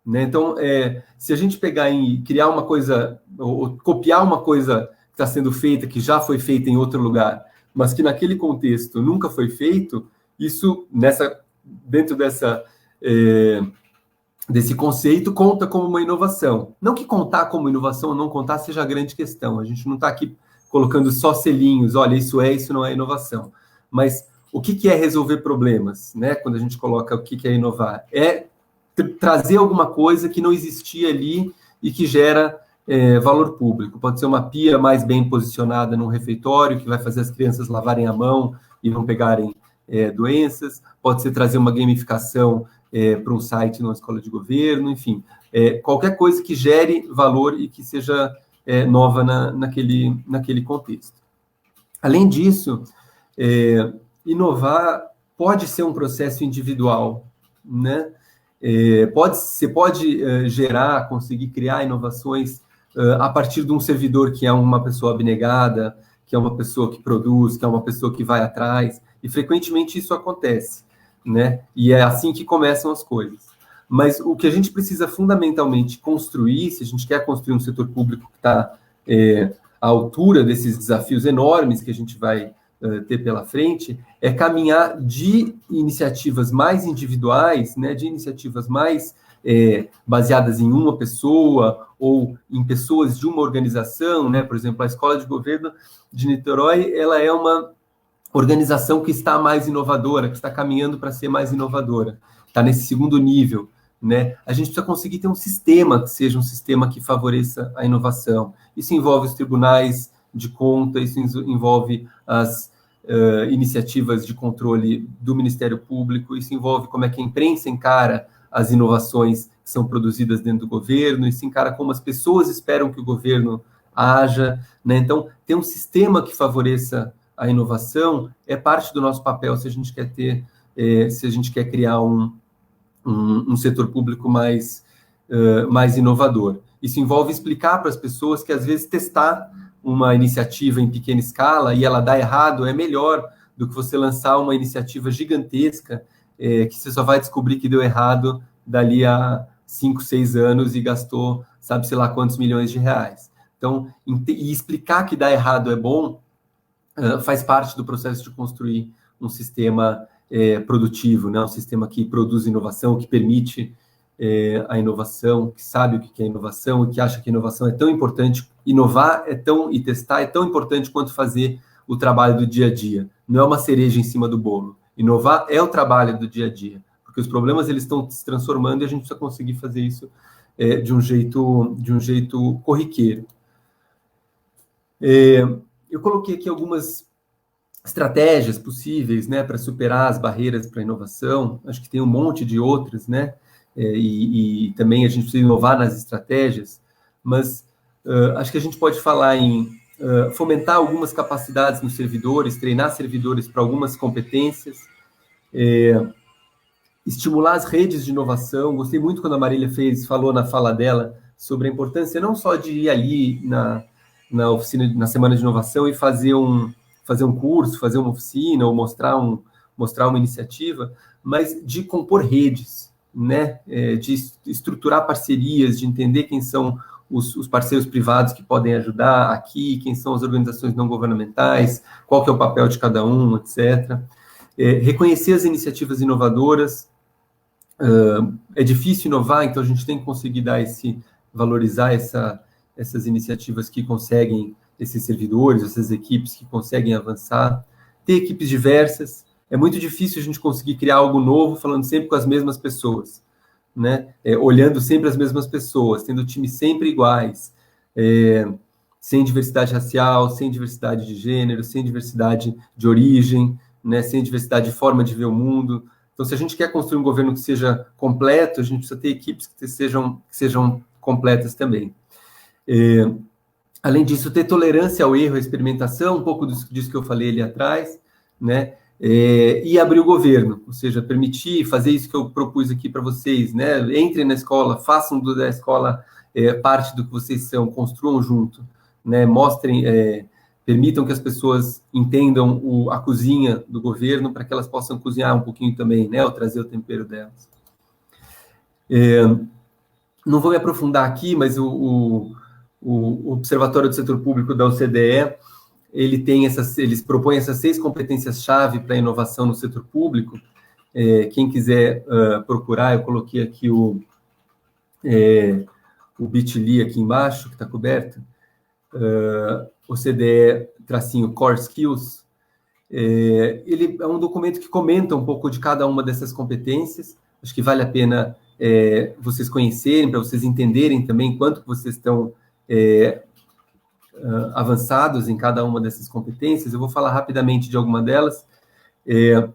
Né? Então, se a gente pegar e criar uma coisa, ou copiar uma coisa que está sendo feita, que já foi feita em outro lugar, mas que naquele contexto nunca foi feito, isso, dentro desse conceito, conta como uma inovação. Não que contar como inovação ou não contar seja a grande questão, a gente não está aqui colocando só selinhos, olha, isso não é inovação. Mas o que é resolver problemas, né? Quando a gente coloca o que é inovar? É trazer alguma coisa que não existia ali e que gera valor público. Pode ser uma pia mais bem posicionada num refeitório, que vai fazer as crianças lavarem a mão e não pegarem doenças. Pode ser trazer uma gamificação para um site numa escola de governo, enfim. Qualquer coisa que gere valor e que seja nova naquele contexto. Além disso, inovar pode ser um processo individual, né? Você pode gerar, conseguir criar inovações a partir de um servidor que é uma pessoa abnegada, que é uma pessoa que produz, que é uma pessoa que vai atrás, e frequentemente isso acontece, né? E é assim que começam as coisas. Mas o que a gente precisa fundamentalmente construir, se a gente quer construir um setor público que está à altura desses desafios enormes que a gente vai ter pela frente, é caminhar de iniciativas mais individuais, né, de iniciativas mais baseadas em uma pessoa ou em pessoas de uma organização, né? Por exemplo, a Escola de Governo de Niterói, ela é uma organização que está mais inovadora, que está caminhando para ser mais inovadora, está nesse segundo nível, né? A gente precisa conseguir ter um sistema que seja um sistema que favoreça a inovação. Isso envolve os tribunais de conta, isso envolve as iniciativas de controle do Ministério Público, isso envolve como é que a imprensa encara as inovações que são produzidas dentro do governo, isso encara como as pessoas esperam que o governo haja, né? Então, ter um sistema que favoreça a inovação é parte do nosso papel se a gente quer se a gente quer criar um setor público mais inovador. Isso envolve explicar para as pessoas que, às vezes, testar uma iniciativa em pequena escala e ela dá errado é melhor do que você lançar uma iniciativa gigantesca que você só vai descobrir que deu errado dali a 5, 6 anos e gastou, sabe-se lá quantos milhões de reais. Então, e explicar que dar errado é bom faz parte do processo de construir um sistema produtivo, né? Um sistema que produz inovação, que permite a inovação, que sabe o que é inovação e que acha que inovação é tão importante. Inovar e testar é tão importante quanto fazer o trabalho do dia a dia. Não é uma cereja em cima do bolo. Inovar é o trabalho do dia a dia, porque os problemas eles estão se transformando e a gente precisa conseguir fazer isso de um jeito corriqueiro. Eu coloquei aqui algumas estratégias possíveis, né, para superar as barreiras para a inovação. Acho que tem um monte de outras, né, e também a gente precisa inovar nas estratégias, mas acho que a gente pode falar em fomentar algumas capacidades nos servidores, treinar servidores para algumas competências, estimular as redes de inovação. Gostei muito quando a Marília falou na fala dela sobre a importância não só de ir ali na oficina, na semana de inovação e fazer um curso, fazer uma oficina ou mostrar uma iniciativa, mas de compor redes, né? De estruturar parcerias, de entender quem são os parceiros privados que podem ajudar aqui, quem são as organizações não governamentais, qual que é o papel de cada um, etc. Reconhecer as iniciativas inovadoras. É difícil inovar, então a gente tem que conseguir valorizar essas iniciativas que conseguem, esses servidores, essas equipes que conseguem avançar. Ter equipes diversas. É muito difícil a gente conseguir criar algo novo falando sempre com as mesmas pessoas, né? Olhando sempre as mesmas pessoas, tendo times sempre iguais, sem diversidade racial, sem diversidade de gênero, sem diversidade de origem, né? Sem diversidade de forma de ver o mundo. Então, se a gente quer construir um governo que seja completo, a gente precisa ter equipes que sejam completas também. Além disso, ter tolerância ao erro, à experimentação, um pouco disso que eu falei ali atrás, né? E abrir o governo, ou seja, permitir fazer isso que eu propus aqui para vocês, né? Entrem na escola, façam da escola parte do que vocês são, construam junto, né? Mostrem, permitam que as pessoas entendam a cozinha do governo para que elas possam cozinhar um pouquinho também, né? Ou trazer o tempero delas. Não vou me aprofundar aqui, mas o Observatório do Setor Público da OCDE, eles propõem essas 6 competências-chave para a inovação no setor público. Quem quiser procurar, eu coloquei aqui o bit.ly aqui embaixo, que está coberto, OCDE-Core Skills. Ele é um documento que comenta um pouco de cada uma dessas competências. Acho que vale a pena vocês conhecerem, para vocês entenderem também quanto vocês estão avançados em cada uma dessas competências. Eu vou falar rapidamente de alguma delas. Eu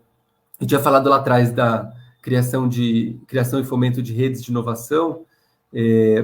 tinha falado lá atrás da criação e fomento de redes de inovação.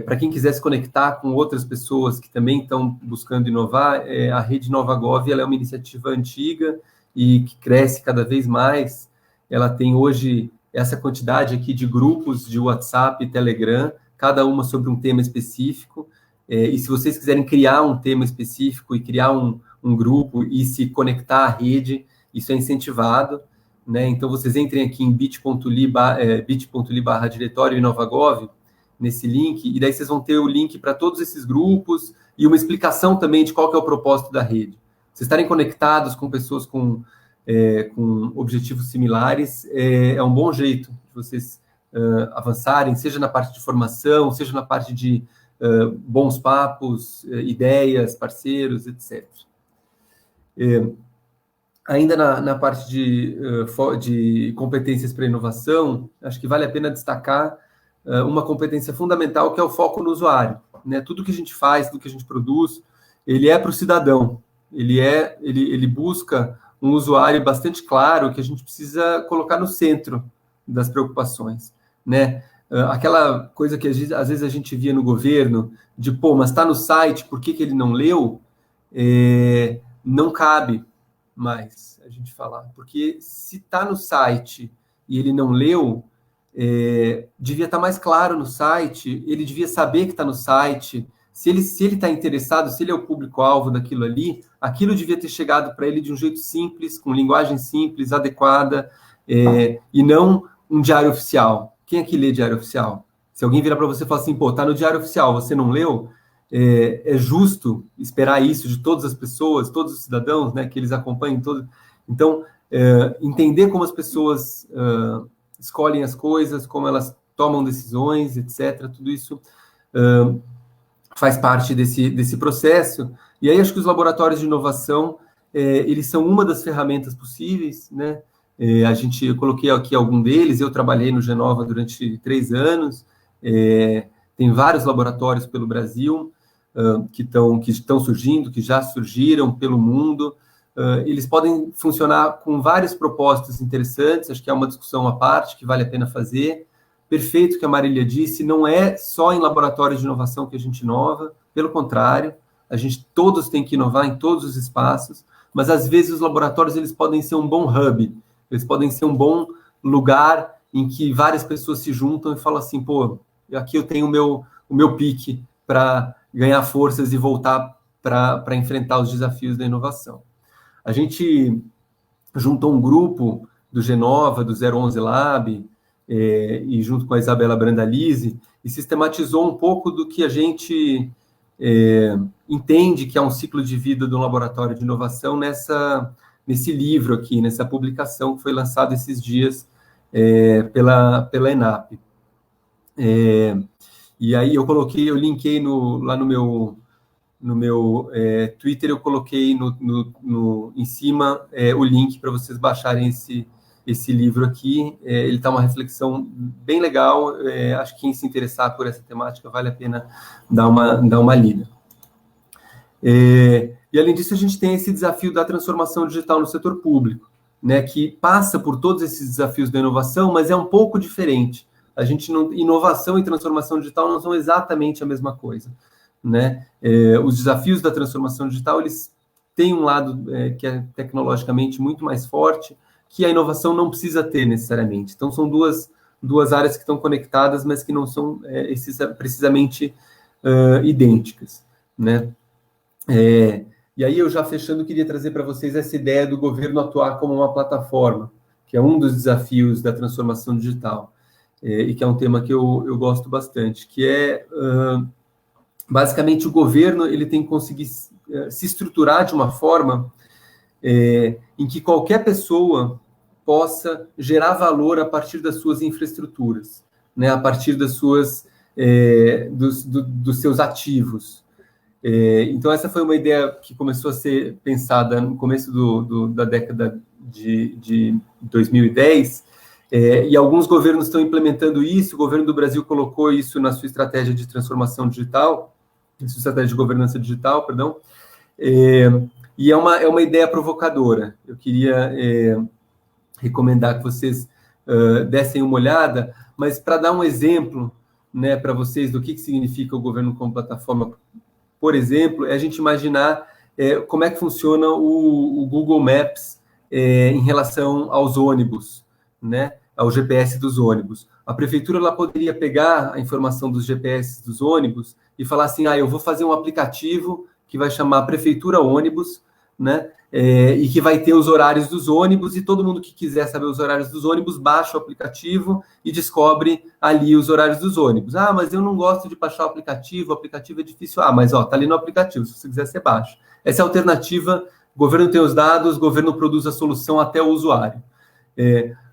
Para quem quiser se conectar com outras pessoas que também estão buscando inovar, a Rede NovaGov, ela é uma iniciativa antiga e que cresce cada vez mais. Ela tem hoje essa quantidade aqui de grupos de WhatsApp e Telegram, cada uma sobre um tema específico. E se vocês quiserem criar um tema específico e criar um grupo e se conectar à rede, isso é incentivado, né? Então, vocês entrem aqui em bit.ly/diretório InovaGov, nesse link, e daí vocês vão ter o link para todos esses grupos e uma explicação também de qual que é o propósito da rede. Vocês estarem conectados com pessoas com objetivos similares é um bom jeito de vocês avançarem, seja na parte de formação, seja na parte de bons papos, ideias, parceiros, etc. Ainda na parte de competências para inovação, acho que vale a pena destacar uma competência fundamental, que é o foco no usuário, né? Tudo que a gente faz, tudo que a gente produz, ele é para o cidadão. Ele busca um usuário bastante claro, que a gente precisa colocar no centro das preocupações, né? Aquela coisa que às vezes a gente via no governo, de, mas está no site, por que ele não leu? Não cabe mais a gente falar, porque se está no site e ele não leu, devia estar mais claro no site, ele devia saber que está no site, se ele está interessado, se ele é o público-alvo daquilo ali, aquilo devia ter chegado para ele de um jeito simples, com linguagem simples, adequada, e não um diário oficial. Quem é que lê diário oficial? Se alguém virar para você e falar assim, está no diário oficial, você não leu, é justo esperar isso de todas as pessoas, todos os cidadãos, né, que eles acompanhem todos. Então, entender como as pessoas escolhem as coisas, como elas tomam decisões, etc., tudo isso faz parte desse processo. E aí acho que os laboratórios de inovação, eles são uma das ferramentas possíveis, né? Eu coloquei aqui algum deles, eu trabalhei no Genova durante 3 anos, tem vários laboratórios pelo Brasil que estão surgindo, que já surgiram pelo mundo. Eles podem funcionar com vários propósitos interessantes, acho que é uma discussão à parte que vale a pena fazer. Perfeito o que a Marília disse, não é só em laboratórios de inovação que a gente inova, pelo contrário, todos têm que inovar em todos os espaços, mas às vezes os laboratórios eles podem ser um bom hub, eles podem ser um bom lugar em que várias pessoas se juntam e falam assim, aqui eu tenho o meu pique para ganhar forças e voltar para enfrentar os desafios da inovação. A gente juntou um grupo do Genova, do 011 Lab, e junto com a Isabela Brandalize, e sistematizou um pouco do que a gente entende que é um ciclo de vida do laboratório de inovação nesse livro aqui, nessa publicação que foi lançada esses dias pela ENAP. E aí eu linkei lá no meu Twitter, eu coloquei em cima o link para vocês baixarem esse livro aqui. Ele está uma reflexão bem legal, acho que quem se interessar por essa temática vale a pena dar uma lida. E além disso, a gente tem esse desafio da transformação digital no setor público, né, que passa por todos esses desafios da inovação, mas é um pouco diferente. Inovação e transformação digital não são exatamente a mesma coisa, né? Os desafios da transformação digital, eles têm um lado que é tecnologicamente muito mais forte, que a inovação não precisa ter necessariamente. Então, são duas áreas que estão conectadas, mas que não são precisamente idênticas, né? E aí, eu já fechando, queria trazer para vocês essa ideia do governo atuar como uma plataforma, que é um dos desafios da transformação digital. e que é um tema que eu gosto bastante, que é, basicamente, o governo ele tem que conseguir se estruturar de uma forma em que qualquer pessoa possa gerar valor a partir das suas infraestruturas, né, a partir das suas, dos seus ativos. Então, essa foi uma ideia que começou a ser pensada no começo da década de 2010, e alguns governos estão implementando isso. O governo do Brasil colocou isso na sua estratégia de transformação digital, na sua estratégia de governança digital, perdão, e é uma ideia provocadora. Eu queria recomendar que vocês dessem uma olhada, mas para dar um exemplo, né, para vocês do que significa o governo como plataforma, por exemplo, é a gente imaginar como é que funciona o Google Maps em relação aos ônibus, né, ao GPS dos ônibus. A prefeitura ela poderia pegar a informação dos GPS dos ônibus e falar assim, eu vou fazer um aplicativo que vai chamar Prefeitura Ônibus, né, e que vai ter os horários dos ônibus, e todo mundo que quiser saber os horários dos ônibus, baixa o aplicativo e descobre ali os horários dos ônibus. Mas eu não gosto de baixar o aplicativo é difícil. Mas tá ali no aplicativo, se você quiser, você baixa. Essa é a alternativa, o governo tem os dados, o governo produz a solução até o usuário.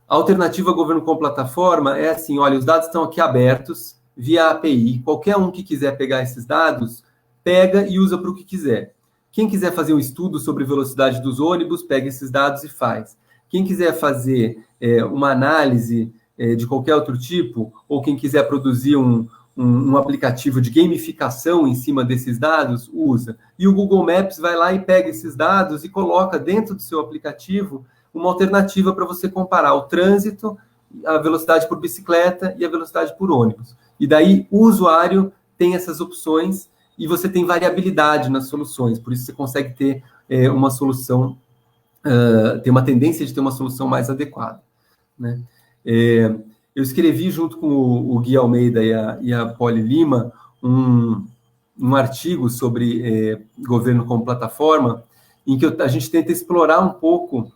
A alternativa governo com plataforma é assim, olha, os dados estão aqui abertos, via API, qualquer um que quiser pegar esses dados, pega e usa para o que quiser. Quem quiser fazer um estudo sobre velocidade dos ônibus, pega esses dados e faz. Quem quiser fazer uma análise de qualquer outro tipo, ou quem quiser produzir um aplicativo de gamificação em cima desses dados, usa. E o Google Maps vai lá e pega esses dados e coloca dentro do seu aplicativo uma alternativa para você comparar o trânsito, a velocidade por bicicleta e a velocidade por ônibus. E daí o usuário tem essas opções e você tem variabilidade nas soluções, por isso você consegue ter uma solução, tem uma tendência de ter uma solução mais adequada, né? Eu escrevi junto com o Gui Almeida e a Poli Lima um artigo sobre governo como plataforma, em que a gente tenta explorar um pouco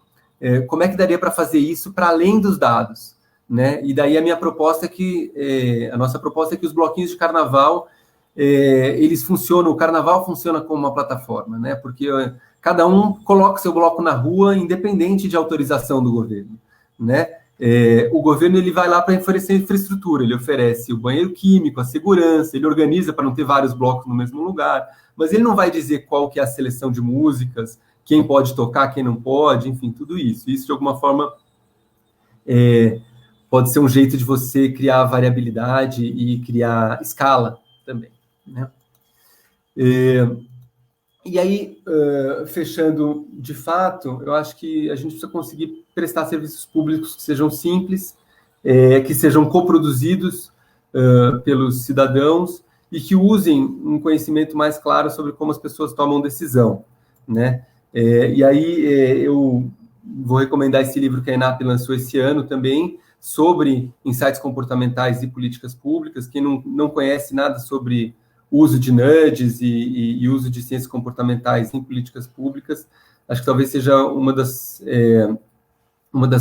como é que daria para fazer isso para além dos dados, né? E daí a nossa proposta é que os bloquinhos de carnaval eles funcionam, o carnaval funciona como uma plataforma, né? Porque cada um coloca seu bloco na rua, independente de autorização do governo, né? O governo ele vai lá para oferecer infraestrutura, ele oferece o banheiro químico, a segurança, ele organiza para não ter vários blocos no mesmo lugar, mas ele não vai dizer qual que é a seleção de músicas, quem pode tocar, quem não pode, enfim, tudo isso. Isso, de alguma forma, pode ser um jeito de você criar variabilidade e criar escala também, né? E aí, fechando de fato, eu acho que a gente precisa conseguir prestar serviços públicos que sejam simples, que sejam coproduzidos pelos cidadãos e que usem um conhecimento mais claro sobre como as pessoas tomam decisão, né? E aí eu vou recomendar esse livro que a ENAP lançou esse ano também, sobre insights comportamentais e políticas públicas. Quem não conhece nada sobre uso de nudges e uso de ciências comportamentais em políticas públicas, acho que talvez seja uma das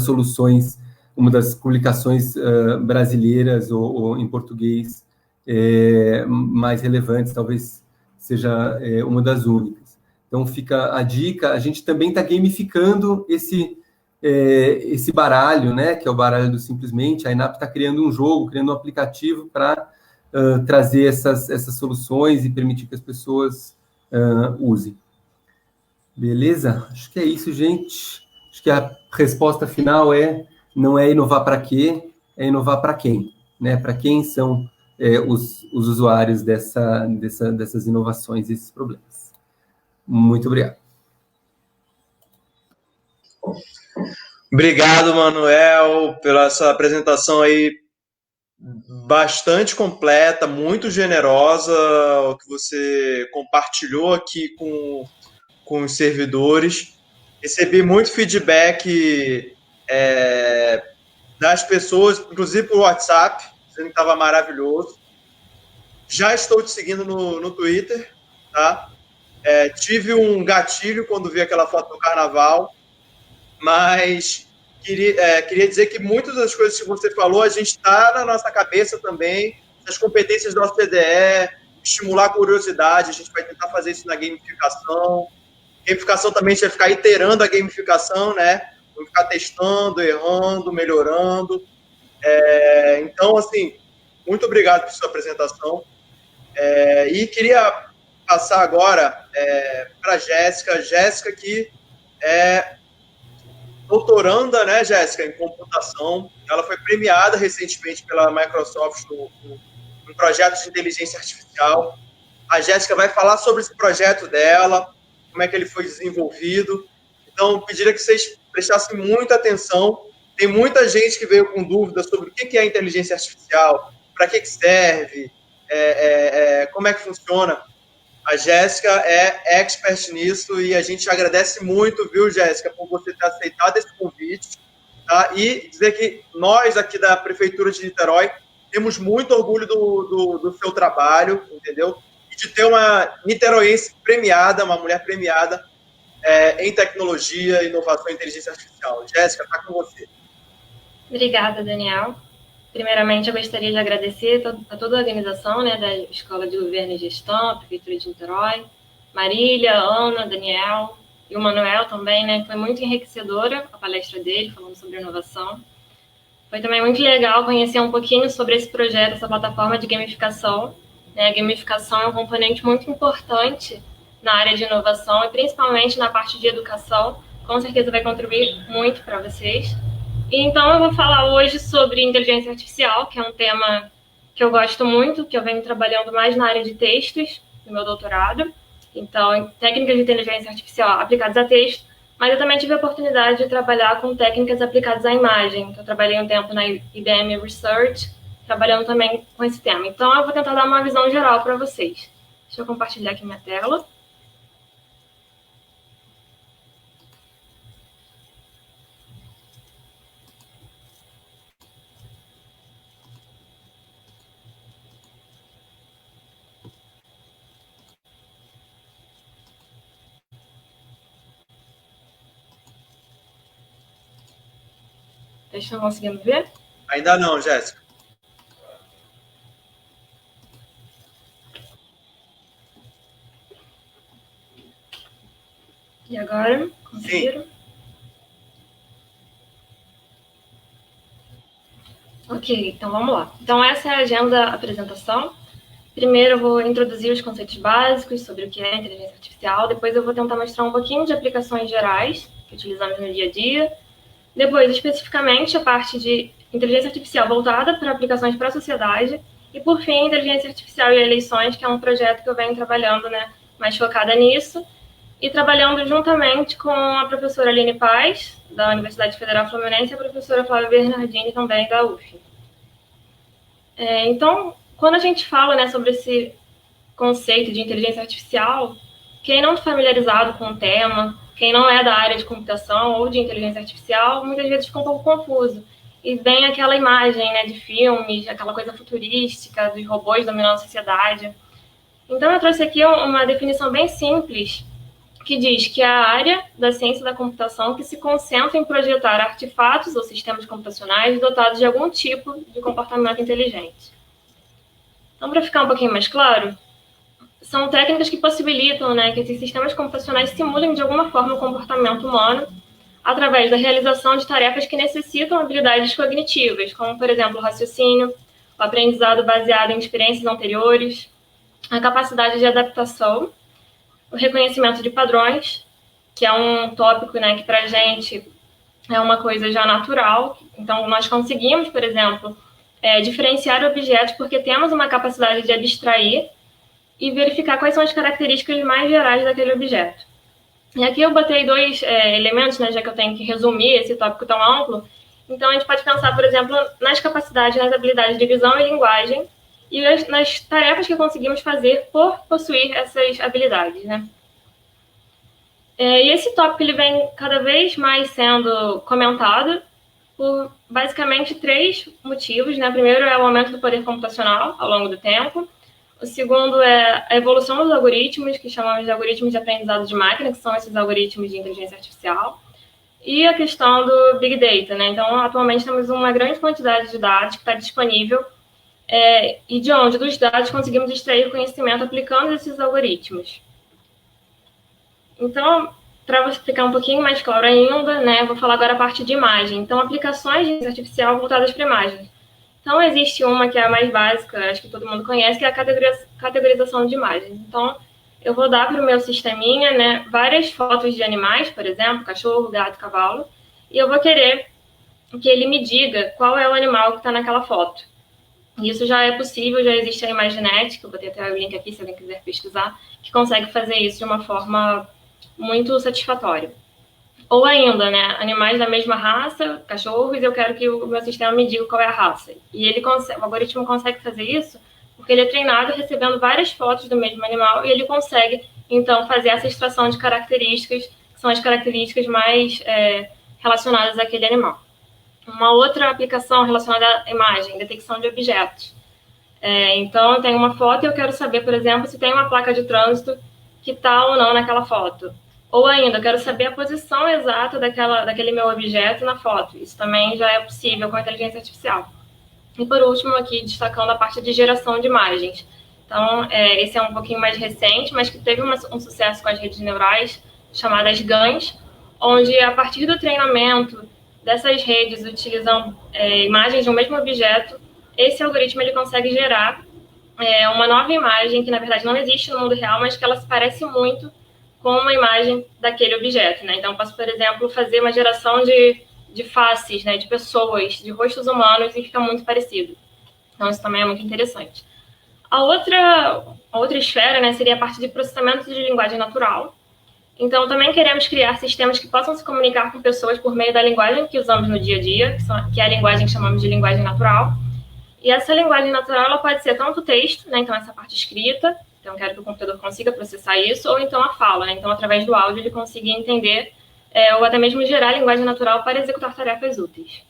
soluções, uma das publicações brasileiras ou em português mais relevantes, talvez seja uma das únicas. Então fica a dica. A gente também está gamificando esse baralho, né, que é o baralho do Simplesmente. A ENAP está criando um jogo, criando um aplicativo para trazer essas soluções e permitir que as pessoas usem. Beleza? Acho que é isso, gente. Acho que a resposta final não é inovar para quê, é inovar para quem, né? Para quem são os usuários dessas inovações e esses problemas. Muito obrigado. Obrigado, Manuel, pela essa apresentação aí bastante completa, muito generosa, o que você compartilhou aqui com os servidores. Recebi muito feedback das pessoas, inclusive por WhatsApp, dizendo que estava maravilhoso. Já estou te seguindo no Twitter, tá? Tive um gatilho quando vi aquela foto do carnaval, mas queria dizer que muitas das coisas que você falou, a gente está na nossa cabeça também, as competências do OCDE, estimular a curiosidade, a gente vai tentar fazer isso na gamificação. Gamificação também, a gente vai ficar iterando a gamificação, né? Vamos ficar testando, errando, melhorando. Então, assim, muito obrigado por sua apresentação. E queria passar agora para a Jéssica. Jéssica, que é doutoranda, né, Jéssica, em computação. Ela foi premiada recentemente pela Microsoft no projeto de inteligência artificial. A Jéssica vai falar sobre esse projeto dela, como é que ele foi desenvolvido. Então, pediria que vocês prestassem muita atenção. Tem muita gente que veio com dúvidas sobre o que é inteligência artificial, para que serve, como é que funciona. A Jéssica é expert nisso e a gente agradece muito, viu, Jéssica, por você ter aceitado esse convite, tá? E dizer que nós aqui da Prefeitura de Niterói temos muito orgulho do seu trabalho, entendeu? E de ter uma niteroiense premiada, uma mulher premiada em tecnologia, inovação e inteligência artificial. Jéssica, está com você. Obrigada, Daniel. Primeiramente, eu gostaria de agradecer a toda a organização, né, da Escola de Governo e Gestão, a Prefeitura de Niterói, Marília, Ana, Daniel e o Manuel também, né, que foi muito enriquecedora a palestra dele, falando sobre inovação. Foi também muito legal conhecer um pouquinho sobre esse projeto, essa plataforma de gamificação. Né? A gamificação é um componente muito importante na área de inovação e principalmente na parte de educação. Com certeza vai contribuir muito para vocês. Então, eu vou falar hoje sobre inteligência artificial, que é um tema que eu gosto muito, que eu venho trabalhando mais na área de textos, no meu doutorado. Então, técnicas de inteligência artificial aplicadas a texto, mas eu também tive a oportunidade de trabalhar com técnicas aplicadas à imagem. Eu trabalhei um tempo na IBM Research, trabalhando também com esse tema. Então, eu vou tentar dar uma visão geral para vocês. Deixa eu compartilhar aqui minha tela. Vocês estão conseguindo ver? Ainda não, Jéssica. E agora? Conseguiram? Sim. Ok, então vamos lá. Então essa é a agenda da apresentação. Primeiro eu vou introduzir os conceitos básicos sobre o que é inteligência artificial. Depois eu vou tentar mostrar um pouquinho de aplicações gerais que utilizamos no dia a dia. Depois, especificamente, a parte de inteligência artificial voltada para aplicações para a sociedade. E, por fim, inteligência artificial e eleições, que é um projeto que eu venho trabalhando, né, mais focada nisso. E trabalhando juntamente com a professora Aline Paz, da Universidade Federal Fluminense, e a professora Flávia Bernardini, também da UF. Então, quando a gente fala, né, sobre esse conceito de inteligência artificial, quem não está familiarizado com o tema, quem não é da área de computação ou de inteligência artificial, muitas vezes fica um pouco confuso. E vem aquela imagem, né, de filmes, aquela coisa futurística, dos robôs dominando a sociedade. Então, eu trouxe aqui uma definição bem simples, que diz que é a área da ciência da computação que se concentra em projetar artefatos ou sistemas computacionais dotados de algum tipo de comportamento inteligente. Então, para ficar um pouquinho mais claro, são técnicas que possibilitam, né, que esses sistemas computacionais simulem de alguma forma o comportamento humano através da realização de tarefas que necessitam habilidades cognitivas, como, por exemplo, o raciocínio, o aprendizado baseado em experiências anteriores, a capacidade de adaptação, o reconhecimento de padrões, que é um tópico, né, que para a gente é uma coisa já natural. Então, nós conseguimos, por exemplo, diferenciar objetos porque temos uma capacidade de abstrair e verificar quais são as características mais gerais daquele objeto. E aqui eu botei dois elementos, né, já que eu tenho que resumir esse tópico tão amplo. Então, a gente pode pensar, por exemplo, nas capacidades, nas habilidades de visão e linguagem e nas tarefas que conseguimos fazer por possuir essas habilidades, né? E esse tópico ele vem cada vez mais sendo comentado por basicamente três motivos, né? O primeiro é o aumento do poder computacional ao longo do tempo. O segundo é a evolução dos algoritmos, que chamamos de algoritmos de aprendizado de máquina, que são esses algoritmos de inteligência artificial. E a questão do Big Data, né? Então, atualmente temos uma grande quantidade de dados que está disponível e de onde dos dados conseguimos extrair conhecimento aplicando esses algoritmos. Então, para explicar um pouquinho mais claro ainda, né, vou falar agora a parte de imagem. Então, aplicações de inteligência artificial voltadas para imagens. Então, existe uma que é a mais básica, acho que todo mundo conhece, que é a categorização de imagens. Então, eu vou dar para o meu sisteminha, né, várias fotos de animais, por exemplo, cachorro, gato, cavalo, e eu vou querer que ele me diga qual é o animal que está naquela foto. Isso já é possível, já existe a Imaginet, que eu vou ter até o link aqui se alguém quiser pesquisar, que consegue fazer isso de uma forma muito satisfatória. Ou ainda, né, animais da mesma raça, cachorros, eu quero que o meu sistema me diga qual é a raça. E ele consegue, o algoritmo consegue fazer isso porque ele é treinado recebendo várias fotos do mesmo animal e ele consegue, então, fazer essa extração de características, que são as características mais relacionadas àquele animal. Uma outra aplicação relacionada à imagem, detecção de objetos. Então, eu tenho uma foto e eu quero saber, por exemplo, se tem uma placa de trânsito que está ou não naquela foto. Ou ainda, eu quero saber a posição exata daquele meu objeto na foto. Isso também já é possível com a inteligência artificial. E por último, aqui destacando a parte de geração de imagens. Então, esse é um pouquinho mais recente, mas que teve um sucesso com as redes neurais, chamadas GANs, onde a partir do treinamento dessas redes, utilizando imagens de um mesmo objeto, esse algoritmo ele consegue gerar uma nova imagem que, na verdade, não existe no mundo real, mas que ela se parece muito com uma imagem daquele objeto, né? Então, eu posso, por exemplo, fazer uma geração de faces, né, de pessoas, de rostos humanos, e fica muito parecido. Então, isso também é muito interessante. A outra esfera, né, seria a parte de processamento de linguagem natural. Então, também queremos criar sistemas que possam se comunicar com pessoas por meio da linguagem que usamos no dia a dia, que é a linguagem que chamamos de linguagem natural. E essa linguagem natural ela pode ser tanto texto, né, então essa parte escrita, então quero que o computador consiga processar isso, ou então a fala, né, então através do áudio ele consiga entender ou até mesmo gerar linguagem natural para executar tarefas úteis.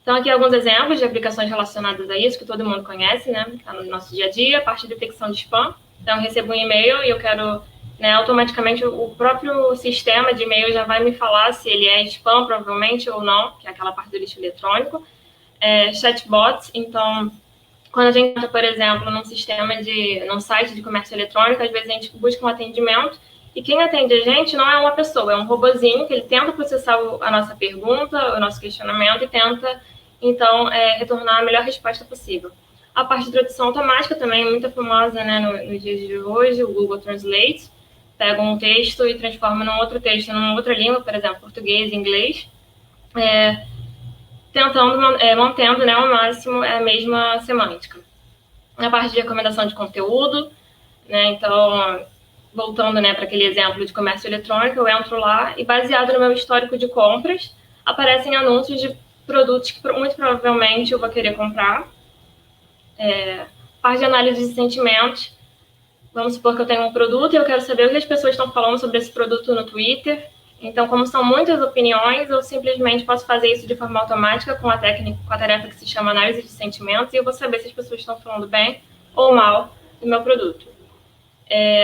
Então aqui alguns exemplos de aplicações relacionadas a isso, que todo mundo conhece, né, que está no nosso dia a dia, a parte de detecção de spam. Então eu recebo um e-mail e eu quero, né, automaticamente o próprio sistema de e-mail já vai me falar se ele é spam, provavelmente, ou não, que é aquela parte do lixo eletrônico. Chatbots, então, quando a gente entra, por exemplo, num site de comércio eletrônico, às vezes a gente busca um atendimento e quem atende a gente não é uma pessoa, é um robozinho que ele tenta processar a nossa pergunta, o nosso questionamento e tenta, então, retornar a melhor resposta possível. A parte de tradução automática também é muito famosa, né, nos dias de hoje, o Google Translate, pega um texto e transforma num outro texto, numa outra língua, por exemplo, português e inglês, mantendo, né, ao máximo a mesma semântica. Na parte de recomendação de conteúdo, né, então, voltando, né, para aquele exemplo de comércio eletrônico, eu entro lá e, baseado no meu histórico de compras, aparecem anúncios de produtos que muito provavelmente eu vou querer comprar. Parte de análise de sentimentos. Vamos supor que eu tenho um produto e eu quero saber o que as pessoas estão falando sobre esse produto no Twitter. Então, como são muitas opiniões, eu simplesmente posso fazer isso de forma automática com a tarefa que se chama análise de sentimentos e eu vou saber se as pessoas estão falando bem ou mal do meu produto.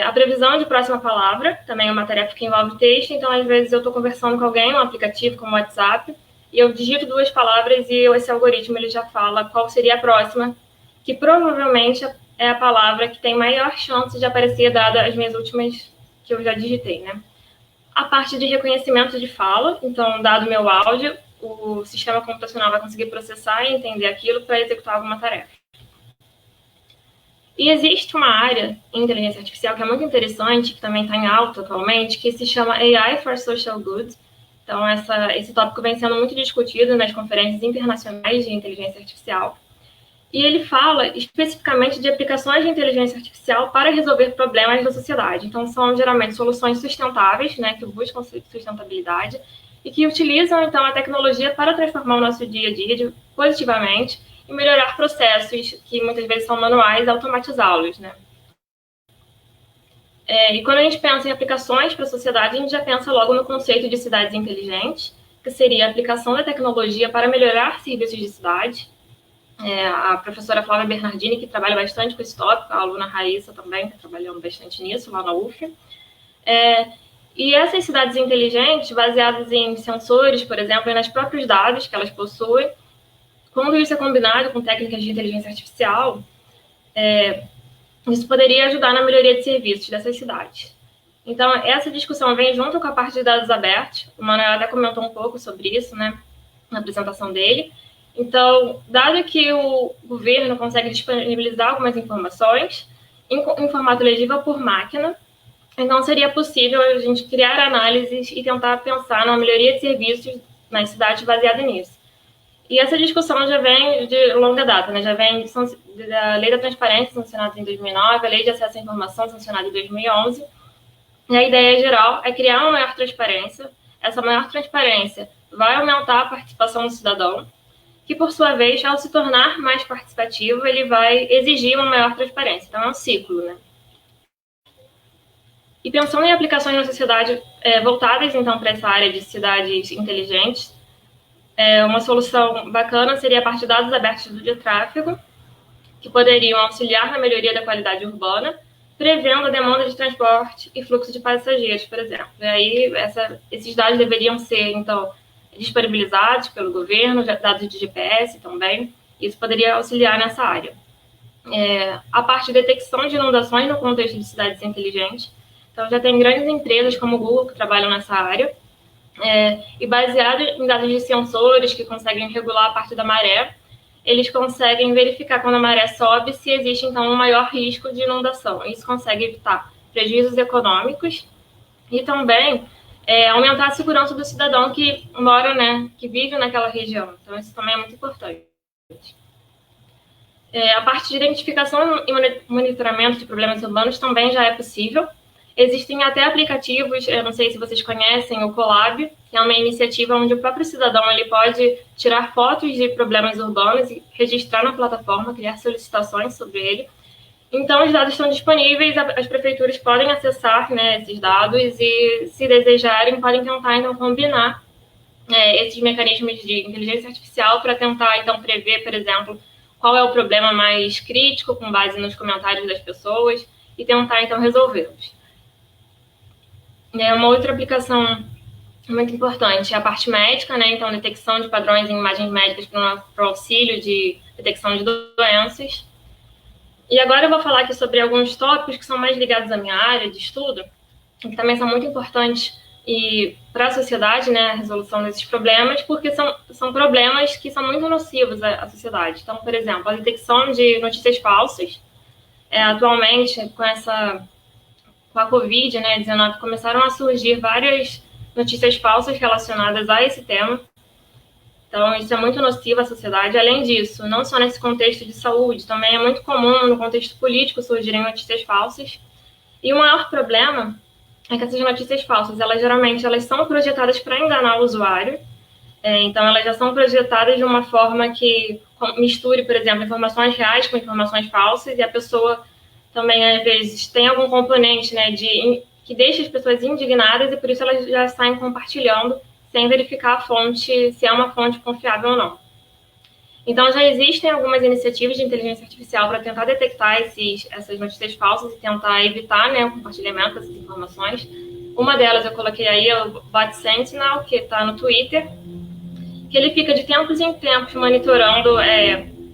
A previsão de próxima palavra também é uma tarefa que envolve texto, então às vezes eu estou conversando com alguém num aplicativo como o WhatsApp e eu digito 2 palavras e esse algoritmo ele já fala qual seria a próxima, que provavelmente é a palavra que tem maior chance de aparecer dada as minhas últimas que eu já digitei, né? A parte de reconhecimento de fala, então, dado o meu áudio, o sistema computacional vai conseguir processar e entender aquilo para executar alguma tarefa. E existe uma área em inteligência artificial que é muito interessante, que também está em alta atualmente, que se chama AI for Social Good. Então, esse tópico vem sendo muito discutido nas conferências internacionais de inteligência artificial. E ele fala especificamente de aplicações de inteligência artificial para resolver problemas da sociedade. Então, são geralmente soluções sustentáveis, né, que buscam sustentabilidade e que utilizam, então, a tecnologia para transformar o nosso dia a dia positivamente e melhorar processos que muitas vezes são manuais, automatizá-los, né? E quando a gente pensa em aplicações para a sociedade, a gente já pensa logo no conceito de cidades inteligentes, que seria a aplicação da tecnologia para melhorar serviços de cidade. A professora Flávia Bernardini, que trabalha bastante com esse tópico, a aluna Raíssa também, que está trabalhando bastante nisso, lá na UF. E essas cidades inteligentes, baseadas em sensores, por exemplo, e nos próprios dados que elas possuem, quando isso é combinado com técnicas de inteligência artificial, isso poderia ajudar na melhoria de serviços dessas cidades. Então, essa discussão vem junto com a parte de dados abertos. O Manuel até comentou um pouco sobre isso, né, na apresentação dele. Então, dado que o governo consegue disponibilizar algumas informações em formato legível por máquina, então seria possível a gente criar análises e tentar pensar numa melhoria de serviços nas cidades baseada nisso. E essa discussão já vem de longa data, né? Já vem da Lei da Transparência, sancionada em 2009, a Lei de Acesso à Informação, sancionada em 2011. E a ideia geral é criar uma maior transparência. Essa maior transparência vai aumentar a participação do cidadão, que, por sua vez, ao se tornar mais participativo, ele vai exigir uma maior transparência. Então, é um ciclo, né? E pensando em aplicações na sociedade voltadas, então, para essa área de cidades inteligentes, uma solução bacana seria a partir de dados abertos de tráfego, que poderiam auxiliar na melhoria da qualidade urbana, prevendo a demanda de transporte e fluxo de passageiros, por exemplo. E aí, esses dados deveriam ser, então, disponibilizados pelo governo, dados de GPS também. Isso poderia auxiliar nessa área. A parte de detecção de inundações no contexto de cidades inteligentes. Então, já tem grandes empresas como o Google que trabalham nessa área. E baseado em dados de sensores que conseguem regular a parte da maré, eles conseguem verificar quando a maré sobe se existe, então, um maior risco de inundação. Isso consegue evitar prejuízos econômicos e também aumentar a segurança do cidadão que mora, né, que vive naquela região. Então, isso também é muito importante. A parte de identificação e monitoramento de problemas urbanos também já é possível. Existem até aplicativos, eu não sei se vocês conhecem, o Colab, que é uma iniciativa onde o próprio cidadão ele pode tirar fotos de problemas urbanos e registrar na plataforma, criar solicitações sobre ele. Então, os dados estão disponíveis, as prefeituras podem acessar, né, esses dados e, se desejarem, podem tentar, então, combinar esses mecanismos de inteligência artificial para tentar, então, prever, por exemplo, qual é o problema mais crítico com base nos comentários das pessoas e tentar, então, resolvê-los. Uma outra aplicação muito importante é a parte médica, né? Então, detecção de padrões em imagens médicas para o auxílio de detecção de doenças. E agora eu vou falar aqui sobre alguns tópicos que são mais ligados à minha área de estudo, que também são muito importantes para a sociedade, né? A resolução desses problemas, porque são problemas que são muito nocivos à sociedade. Então, por exemplo, a detecção de notícias falsas. Atualmente, com a Covid, né, 19, começaram a surgir várias notícias falsas relacionadas a esse tema. Então, isso é muito nocivo à sociedade. Além disso, não só nesse contexto de saúde, também é muito comum no contexto político surgirem notícias falsas. E o maior problema é que essas notícias falsas, geralmente são projetadas para enganar o usuário. Então, elas já são projetadas de uma forma que misture, por exemplo, informações reais com informações falsas, e a pessoa também, às vezes, tem algum componente, né, que deixa as pessoas indignadas, e por isso elas já saem compartilhando sem verificar a fonte, se é uma fonte confiável ou não. Então, já existem algumas iniciativas de inteligência artificial para tentar detectar essas notícias falsas e tentar evitar, né, o compartilhamento dessas informações. Uma delas eu coloquei aí, é o Bot Sentinel, que está no Twitter, que ele fica de tempos em tempos monitorando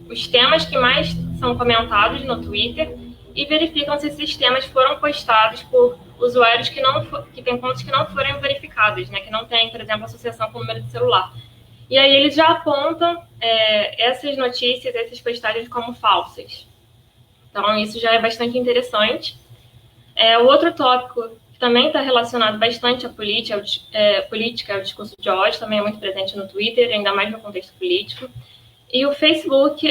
os temas que mais são comentados no Twitter e verificam se esses temas foram postados por usuários que têm contas que não foram verificadas, né, que não têm, por exemplo, associação com o número de celular. E aí eles já apontam essas notícias, essas postagens como falsas. Então, isso já é bastante interessante. O outro tópico que também está relacionado bastante à política, ao discurso de ódio, também é muito presente no Twitter, ainda mais no contexto político. E o Facebook,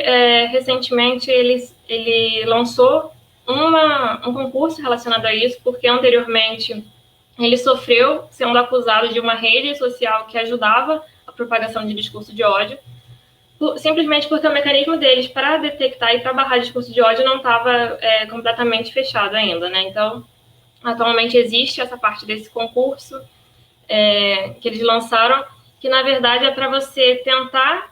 recentemente, ele lançou um concurso relacionado a isso, porque anteriormente ele sofreu sendo acusado de uma rede social que ajudava a propagação de discurso de ódio, simplesmente porque o mecanismo deles para detectar e para barrar discurso de ódio não estava completamente fechado ainda, né? Então, atualmente existe essa parte desse concurso que eles lançaram, que na verdade é para você tentar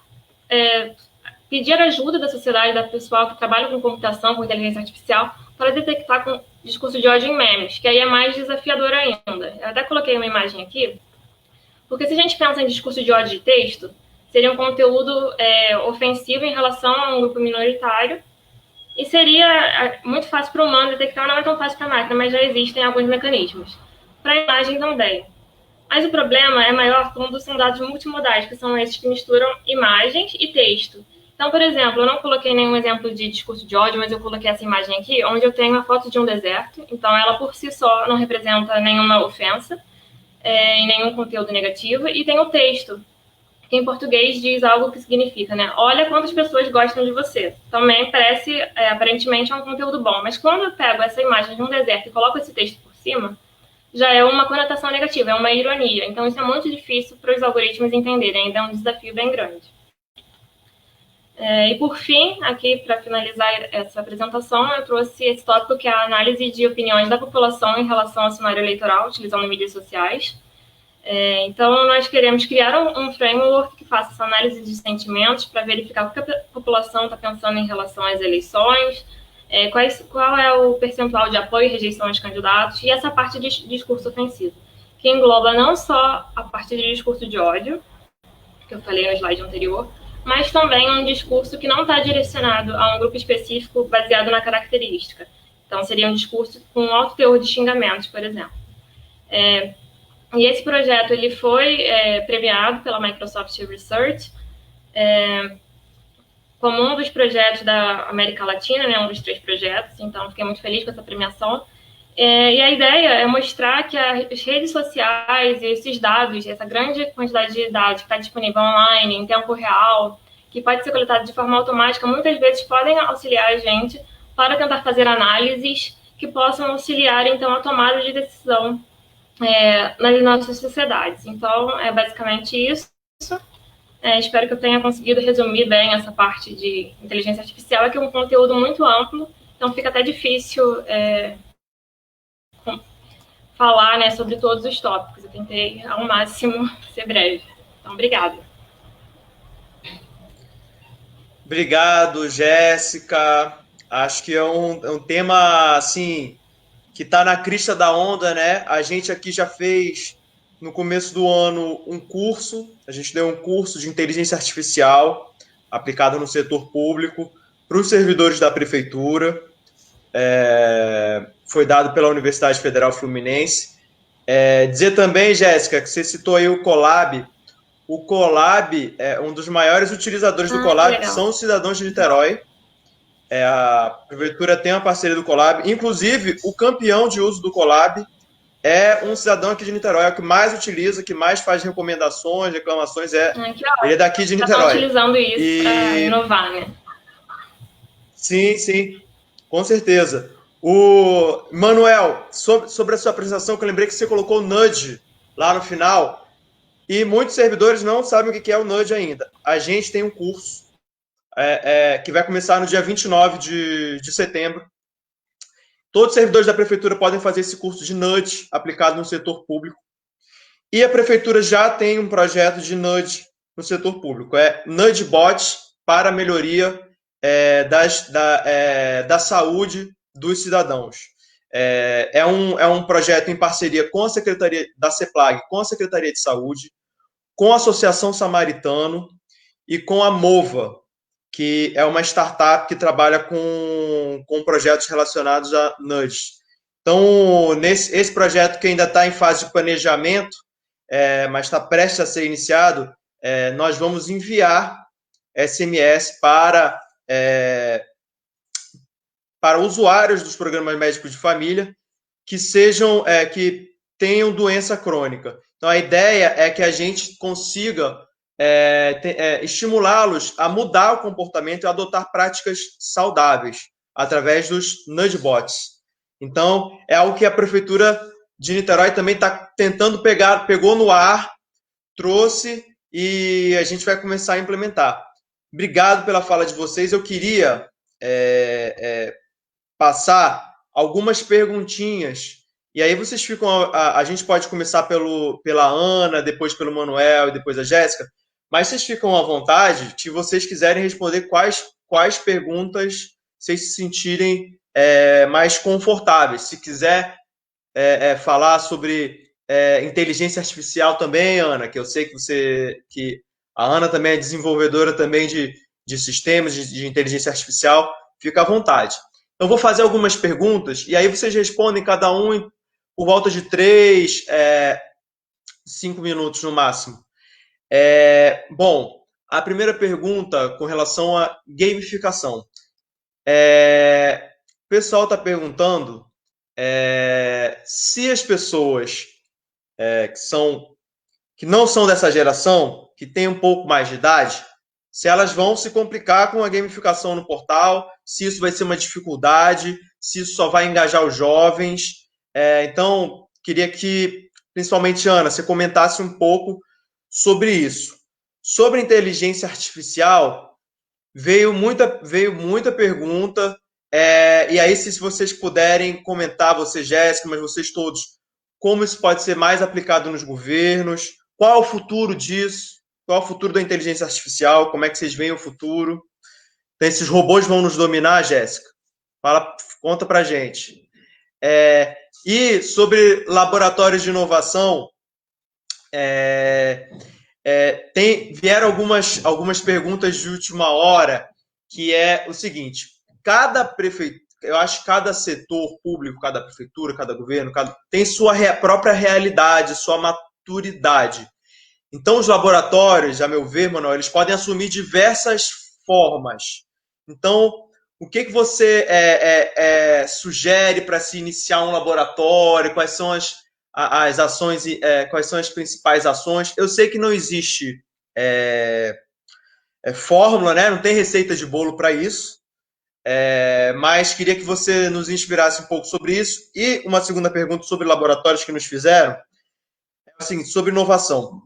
pedir ajuda da sociedade, da pessoal que trabalha com computação, com inteligência artificial, para detectar discurso de ódio em memes, que aí é mais desafiador ainda. Eu até coloquei uma imagem aqui, porque se a gente pensa em discurso de ódio de texto, seria um conteúdo ofensivo em relação a um grupo minoritário, e seria muito fácil para o humano detectar, não é tão fácil para a máquina, mas já existem alguns mecanismos. Para a imagem também. Mas o problema é maior quando são dados multimodais, que são esses que misturam imagens e texto. Então, por exemplo, eu não coloquei nenhum exemplo de discurso de ódio, mas eu coloquei essa imagem aqui, onde eu tenho a foto de um deserto. Então, ela por si só não representa nenhuma ofensa e nenhum conteúdo negativo. E tem o texto, que em português diz algo que significa, né? Olha quantas pessoas gostam de você. Também parece, aparentemente, um conteúdo bom. Mas quando eu pego essa imagem de um deserto e coloco esse texto por cima, já é uma conotação negativa, é uma ironia. Então, isso é muito difícil para os algoritmos entenderem, ainda é um desafio bem grande. E, por fim, aqui, para finalizar essa apresentação, eu trouxe esse tópico que é a análise de opiniões da população em relação ao cenário eleitoral, utilizando mídias sociais. Então, nós queremos criar um framework que faça essa análise de sentimentos para verificar o que a população está pensando em relação às eleições, qual é o percentual de apoio e rejeição aos candidatos, e essa parte de discurso ofensivo, que engloba não só a parte de discurso de ódio, que eu falei no slide anterior, mas também um discurso que não está direcionado a um grupo específico baseado na característica. Então, seria um discurso com alto teor de xingamentos, por exemplo. E esse projeto ele foi premiado pela Microsoft Research como um dos projetos da América Latina, né, um dos 3 projetos, então fiquei muito feliz com essa premiação. E a ideia é mostrar que as redes sociais e esses dados, essa grande quantidade de dados que está disponível online, em tempo real, que pode ser coletado de forma automática, muitas vezes podem auxiliar a gente para tentar fazer análises que possam auxiliar, então, a tomada de decisão nas nossas sociedades. Então, é basicamente isso. Espero que eu tenha conseguido resumir bem essa parte de inteligência artificial, que é um conteúdo muito amplo, então fica até difícil falar, né, sobre todos os tópicos. Eu tentei, ao máximo, ser breve. Então, obrigada. Obrigado, Jéssica. Acho que é um tema, assim, que está na crista da onda, né? A gente aqui já fez, no começo do ano, um curso. A gente deu um curso de inteligência artificial aplicado no setor público para os servidores da prefeitura. Foi dado pela Universidade Federal Fluminense. Dizer também, Jéssica, que você citou aí o Colab. O Colab, um dos maiores utilizadores do Colab são os cidadãos de Niterói. A prefeitura tem uma parceria do Colab. Inclusive, o campeão de uso do Colab é um cidadão aqui de Niterói, é o que mais utiliza, que mais faz recomendações, reclamações. Ele é daqui de Niterói. Está utilizando isso para inovar, né? Sim, sim, com certeza. O Manuel, sobre a sua apresentação, que eu lembrei que você colocou nudge lá no final, e muitos servidores não sabem o que é o nudge ainda. A gente tem um curso que vai começar no dia 29 de setembro. Todos os servidores da prefeitura podem fazer esse curso de nudge aplicado no setor público. E a prefeitura já tem um projeto de nudge no setor público. É NudgeBot para a melhoria da saúde dos cidadãos. É um projeto em parceria com a Secretaria da CEPLAG, com a Secretaria de Saúde, com a Associação Samaritano e com a Mova, que é uma startup que trabalha com projetos relacionados a nudge. Então, esse projeto que ainda está em fase de planejamento, mas está prestes a ser iniciado, nós vamos enviar SMS para usuários dos programas médicos de família que tenham doença crônica. Então, a ideia é que a gente consiga estimulá-los a mudar o comportamento e adotar práticas saudáveis através dos nudgebots. Então, é algo que a Prefeitura de Niterói também está tentando pegou no ar, trouxe e a gente vai começar a implementar. Obrigado pela fala de vocês. Eu queria passar algumas perguntinhas e aí vocês ficam... A gente pode começar pela Ana, depois pelo Manuel e depois a Jéssica, mas vocês ficam à vontade se vocês quiserem responder quais perguntas vocês se sentirem mais confortáveis. Se quiser falar sobre inteligência artificial também, Ana, que eu sei que a Ana também é desenvolvedora também de sistemas de inteligência artificial, fica à vontade. Então, vou fazer algumas perguntas e aí vocês respondem cada um por volta de 3, 5 minutos no máximo. Bom, a primeira pergunta com relação à gamificação. O pessoal está perguntando se as pessoas que não são dessa geração, que têm um pouco mais de idade, se elas vão se complicar com a gamificação no portal, se isso vai ser uma dificuldade, se isso só vai engajar os jovens. Então, queria que, principalmente, Ana, você comentasse um pouco sobre isso. Sobre inteligência artificial, veio muita pergunta, e aí, se vocês puderem comentar, você, Jéssica, mas vocês todos, como isso pode ser mais aplicado nos governos, qual é o futuro disso, qual é o futuro da inteligência artificial, como é que vocês veem o futuro? Então, esses robôs vão nos dominar, Jéssica? Conta pra gente. E sobre laboratórios de inovação, vieram algumas perguntas de última hora, que é o seguinte: eu acho que cada setor público, cada prefeitura, cada governo, tem sua própria realidade, sua maturidade. Então, os laboratórios, a meu ver, Manuel, eles podem assumir diversas formas. Então, o que você sugere para se iniciar um laboratório? Quais são as ações, quais são as principais ações? Eu sei que não existe fórmula, né? Não tem receita de bolo para isso, mas queria que você nos inspirasse um pouco sobre isso. E uma segunda pergunta sobre laboratórios que nos fizeram, assim, sobre inovação.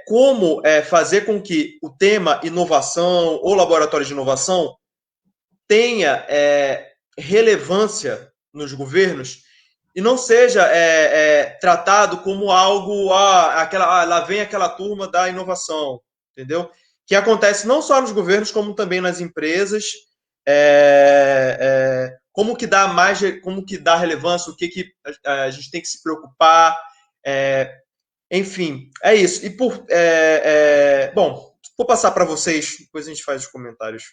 Como fazer com que o tema inovação ou laboratório de inovação tenha relevância nos governos e não seja tratado como algo, lá vem aquela turma da inovação, entendeu? Que acontece não só nos governos, como também nas empresas. Como que dá relevância, o que a gente tem que se preocupar, enfim, é isso. E bom, vou passar para vocês, depois a gente faz os comentários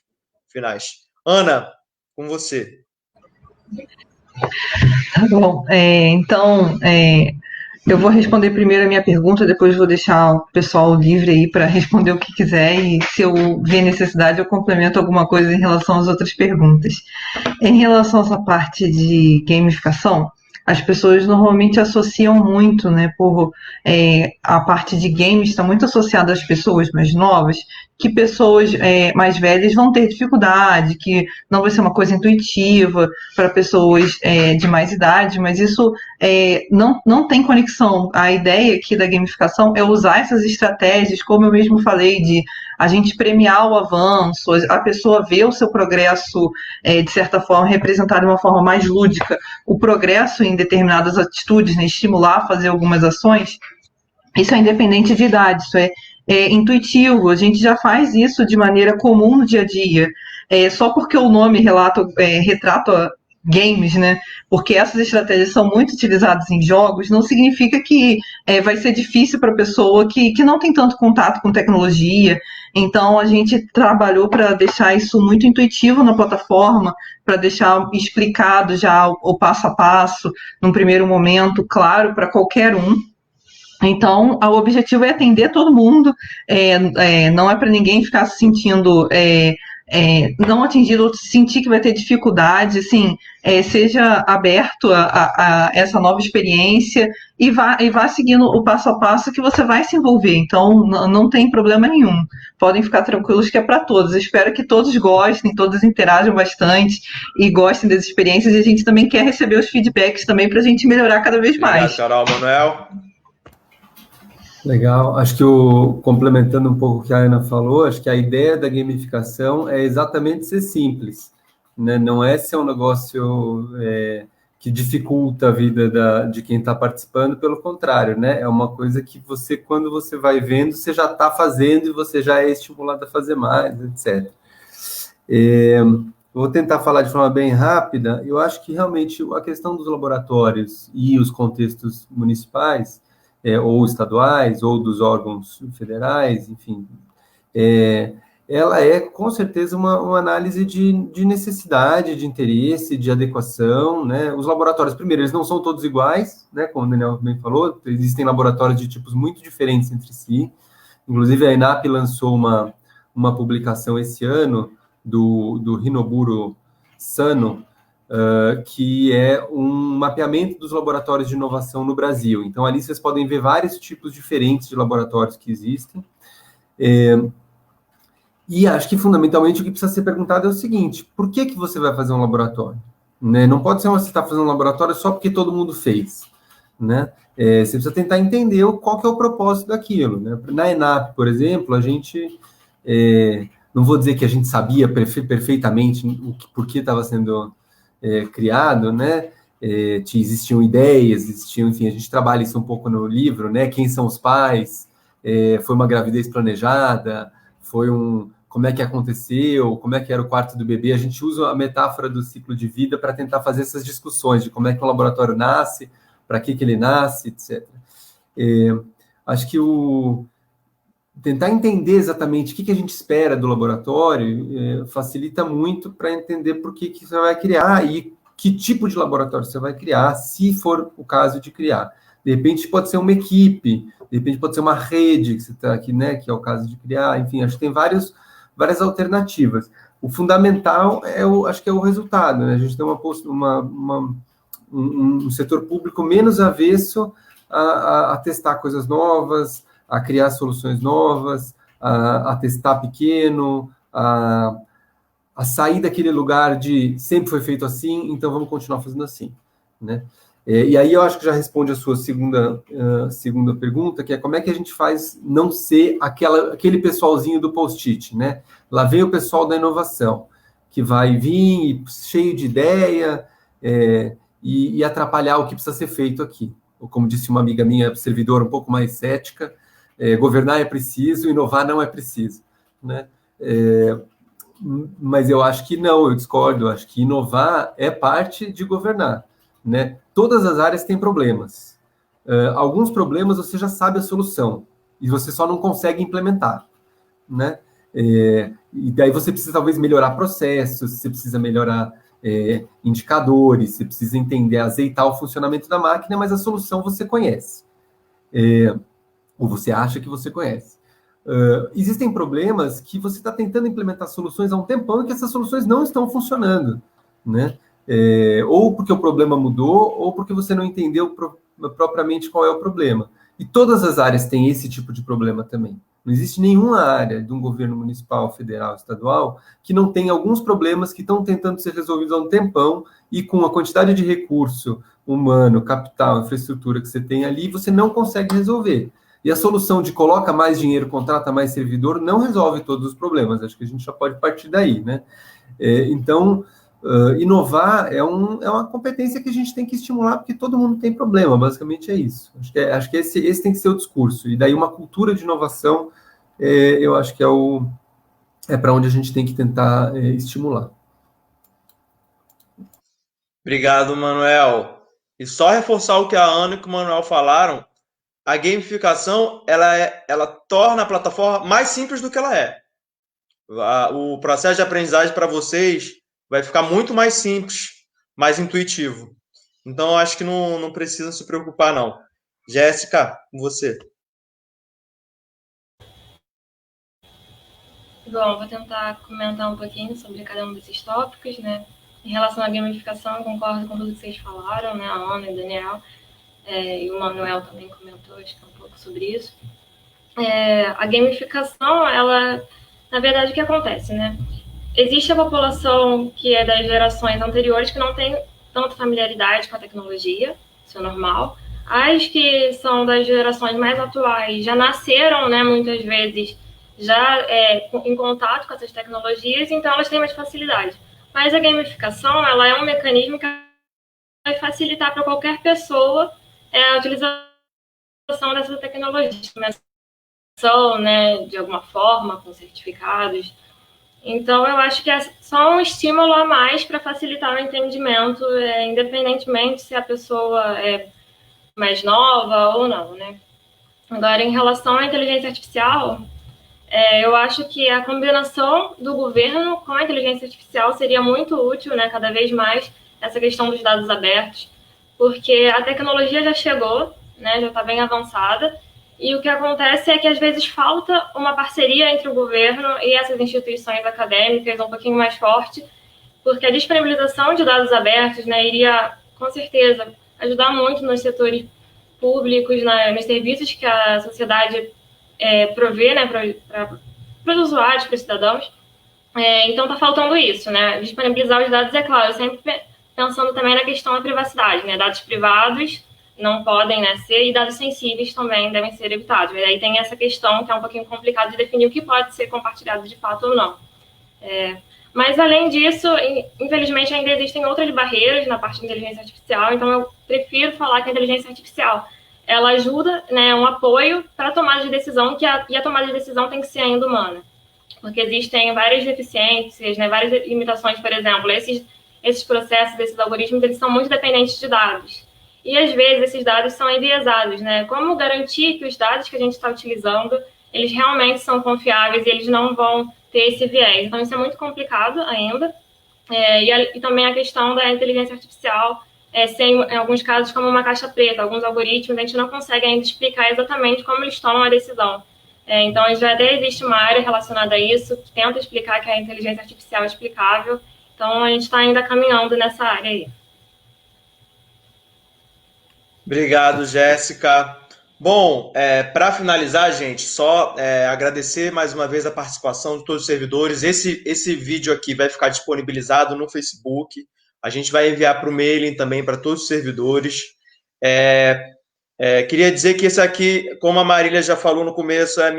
finais. Ana, com você. Tá bom. Então, eu vou responder primeiro a minha pergunta, depois vou deixar o pessoal livre aí para responder o que quiser e, se eu ver necessidade, eu complemento alguma coisa em relação às outras perguntas. Em relação a essa parte de gamificação, as pessoas normalmente associam muito, né, a parte de games está muito associada às pessoas mais novas, que pessoas mais velhas vão ter dificuldade, que não vai ser uma coisa intuitiva para pessoas de mais idade, mas isso não tem conexão. A ideia aqui da gamificação é usar essas estratégias, como eu mesmo falei, de a gente premiar o avanço, a pessoa ver o seu progresso, de certa forma, representado de uma forma mais lúdica, o progresso em determinadas atitudes, né, estimular a fazer algumas ações. Isso é independente de idade, isso é intuitivo, a gente já faz isso de maneira comum no dia a dia. Só porque o nome retrata games, né? Porque essas estratégias são muito utilizadas em jogos, não significa que vai ser difícil para a pessoa que não tem tanto contato com tecnologia. Então, a gente trabalhou para deixar isso muito intuitivo na plataforma, para deixar explicado já o passo a passo, num primeiro momento, claro, para qualquer um. Então, o objetivo é atender todo mundo, não é para ninguém ficar se sentindo não atingido ou sentir que vai ter dificuldade, assim, seja aberto a essa nova experiência e vá seguindo o passo a passo que você vai se envolver. Então, não tem problema nenhum. Podem ficar tranquilos que é para todos. Eu espero que todos gostem, todos interajam bastante e gostem das experiências, e a gente também quer receber os feedbacks também para a gente melhorar cada vez mais. Carol, Manuel. Legal, acho que complementando um pouco o que a Ana falou, acho que a ideia da gamificação é exatamente ser simples, né? Não é ser um negócio que dificulta a vida de quem está participando, pelo contrário, né? É uma coisa que você, quando você vai vendo, você já está fazendo e você já é estimulado a fazer mais, etc. vou tentar falar de forma bem rápida. Eu acho que realmente a questão dos laboratórios e os contextos municipais, ou estaduais, ou dos órgãos federais, enfim, ela é com certeza uma análise de necessidade, de interesse, de adequação, né? Os laboratórios, primeiro, eles não são todos iguais, né? Como o Daniel bem falou, existem laboratórios de tipos muito diferentes entre si. Inclusive, a ENAP lançou uma publicação esse ano do Rinoburo Sano, que é um mapeamento dos laboratórios de inovação no Brasil. Então, ali vocês podem ver vários tipos diferentes de laboratórios que existem. E acho que, fundamentalmente, o que precisa ser perguntado é o seguinte: por que você vai fazer um laboratório? Né? Não pode ser você está fazendo um laboratório só porque todo mundo fez. Né? Você precisa tentar entender qual que é o propósito daquilo. Né? Na ENAP, por exemplo, a gente... não vou dizer que a gente sabia perfeitamente por que estava sendo criado, né? Existiam ideias, enfim, a gente trabalha isso um pouco no livro, né? Quem são os pais? Foi uma gravidez planejada? Como é que aconteceu? Como é que era o quarto do bebê? A gente usa a metáfora do ciclo de vida para tentar fazer essas discussões de como é que um laboratório nasce, para que ele nasce, etc. Acho que tentar entender exatamente o que a gente espera do laboratório facilita muito para entender por que você vai criar e que tipo de laboratório você vai criar, se for o caso de criar. De repente pode ser uma equipe, de repente pode ser uma rede que você está aqui, né, que é o caso de criar, enfim, acho que tem várias alternativas. O fundamental acho que é o resultado, né? A gente tem um setor público menos avesso a testar coisas novas, a criar soluções novas, a testar pequeno, a sair daquele lugar de sempre foi feito assim, então vamos continuar fazendo assim, né? E aí eu acho que já responde a sua segunda pergunta, que é como é que a gente faz não ser aquele pessoalzinho do post-it, né? Lá vem o pessoal da inovação, que vai vir cheio de ideia e atrapalhar o que precisa ser feito aqui. Ou como disse uma amiga minha, servidora um pouco mais cética, governar é preciso, inovar não é preciso, né? Mas eu acho que não, eu discordo, eu acho que inovar é parte de governar, né? Todas as áreas têm problemas. Alguns problemas você já sabe a solução, e você só não consegue implementar, né? E daí você precisa talvez melhorar processos, você precisa melhorar indicadores, você precisa entender, azeitar o funcionamento da máquina, mas a solução você conhece. Ou você acha que você conhece. Existem problemas que você está tentando implementar soluções há um tempão e que essas soluções não estão funcionando, né? Ou porque o problema mudou, ou porque você não entendeu propriamente qual é o problema. E todas as áreas têm esse tipo de problema também. Não existe nenhuma área de um governo municipal, federal, estadual, que não tenha alguns problemas que estão tentando ser resolvidos há um tempão e com a quantidade de recurso humano, capital, infraestrutura que você tem ali, você não consegue resolver. E a solução de coloca mais dinheiro, contrata mais servidor, não resolve todos os problemas. Acho que a gente já pode partir daí, né? Então, inovar é uma competência que a gente tem que estimular, porque todo mundo tem problema, basicamente é isso. Acho que esse tem que ser o discurso. E daí uma cultura de inovação, eu acho que é para onde a gente tem que tentar estimular. Obrigado, Manuel. E só reforçar o que a Ana e o Manuel falaram, a gamificação ela torna a plataforma mais simples do que ela é. O processo de aprendizagem para vocês vai ficar muito mais simples, mais intuitivo. Então, eu acho que não precisa se preocupar, não. Jéssica, com você. Bom, vou tentar comentar um pouquinho sobre cada um desses tópicos, né? Em relação à gamificação, eu concordo com tudo que vocês falaram, né? A Ana e o Daniel, e o Manuel também comentou, acho que um pouco sobre isso. A gamificação, ela, na verdade, o que acontece, né? Existe a população que é das gerações anteriores que não tem tanta familiaridade com a tecnologia, isso é normal. As que são das gerações mais atuais já nasceram, né, muitas vezes, já em contato com essas tecnologias, então elas têm mais facilidade. Mas a gamificação, ela é um mecanismo que vai facilitar para qualquer pessoa a utilização dessa tecnologia, né, de alguma forma, com certificados. Então, eu acho que é só um estímulo a mais para facilitar o entendimento, independentemente se a pessoa é mais nova ou não, né? Agora, em relação à inteligência artificial, eu acho que a combinação do governo com a inteligência artificial seria muito útil, né, cada vez mais, essa questão dos dados abertos, porque a tecnologia já chegou, né, já está bem avançada, e o que acontece é que, às vezes, falta uma parceria entre o governo e essas instituições acadêmicas um pouquinho mais forte, porque a disponibilização de dados abertos, né, iria, com certeza, ajudar muito nos setores públicos, nos serviços que a sociedade provê, né, para os usuários, para os cidadãos. Então, está faltando isso, né? Disponibilizar os dados, é claro, sempre pensando também na questão da privacidade, né? Dados privados não podem, né, ser, e dados sensíveis também devem ser evitados. E aí tem essa questão que é um pouquinho complicado de definir o que pode ser compartilhado de fato ou não. Mas, além disso, infelizmente, ainda existem outras barreiras na parte de inteligência artificial, então eu prefiro falar que a inteligência artificial ela ajuda, né, um apoio para a tomada de decisão, e a tomada de decisão tem que ser ainda humana. Porque existem várias deficiências, né, várias limitações, por exemplo, esses processos, esses algoritmos, eles são muito dependentes de dados. E, às vezes, esses dados são enviesados, né? Como garantir que os dados que a gente está utilizando, eles realmente são confiáveis e eles não vão ter esse viés? Então, isso é muito complicado ainda. E também a questão da inteligência artificial ser, em alguns casos, como uma caixa preta. Alguns algoritmos, a gente não consegue ainda explicar exatamente como eles tomam a decisão. Então, já até existe uma área relacionada a isso, que tenta explicar que a inteligência artificial é explicável. Então, a gente está ainda caminhando nessa área aí. Obrigado, Jéssica. Bom, para finalizar, gente, só agradecer mais uma vez a participação de todos os servidores. Esse vídeo aqui vai ficar disponibilizado no Facebook. A gente vai enviar para o mailing também para todos os servidores. Queria dizer que esse aqui, como a Marília já falou no começo, é a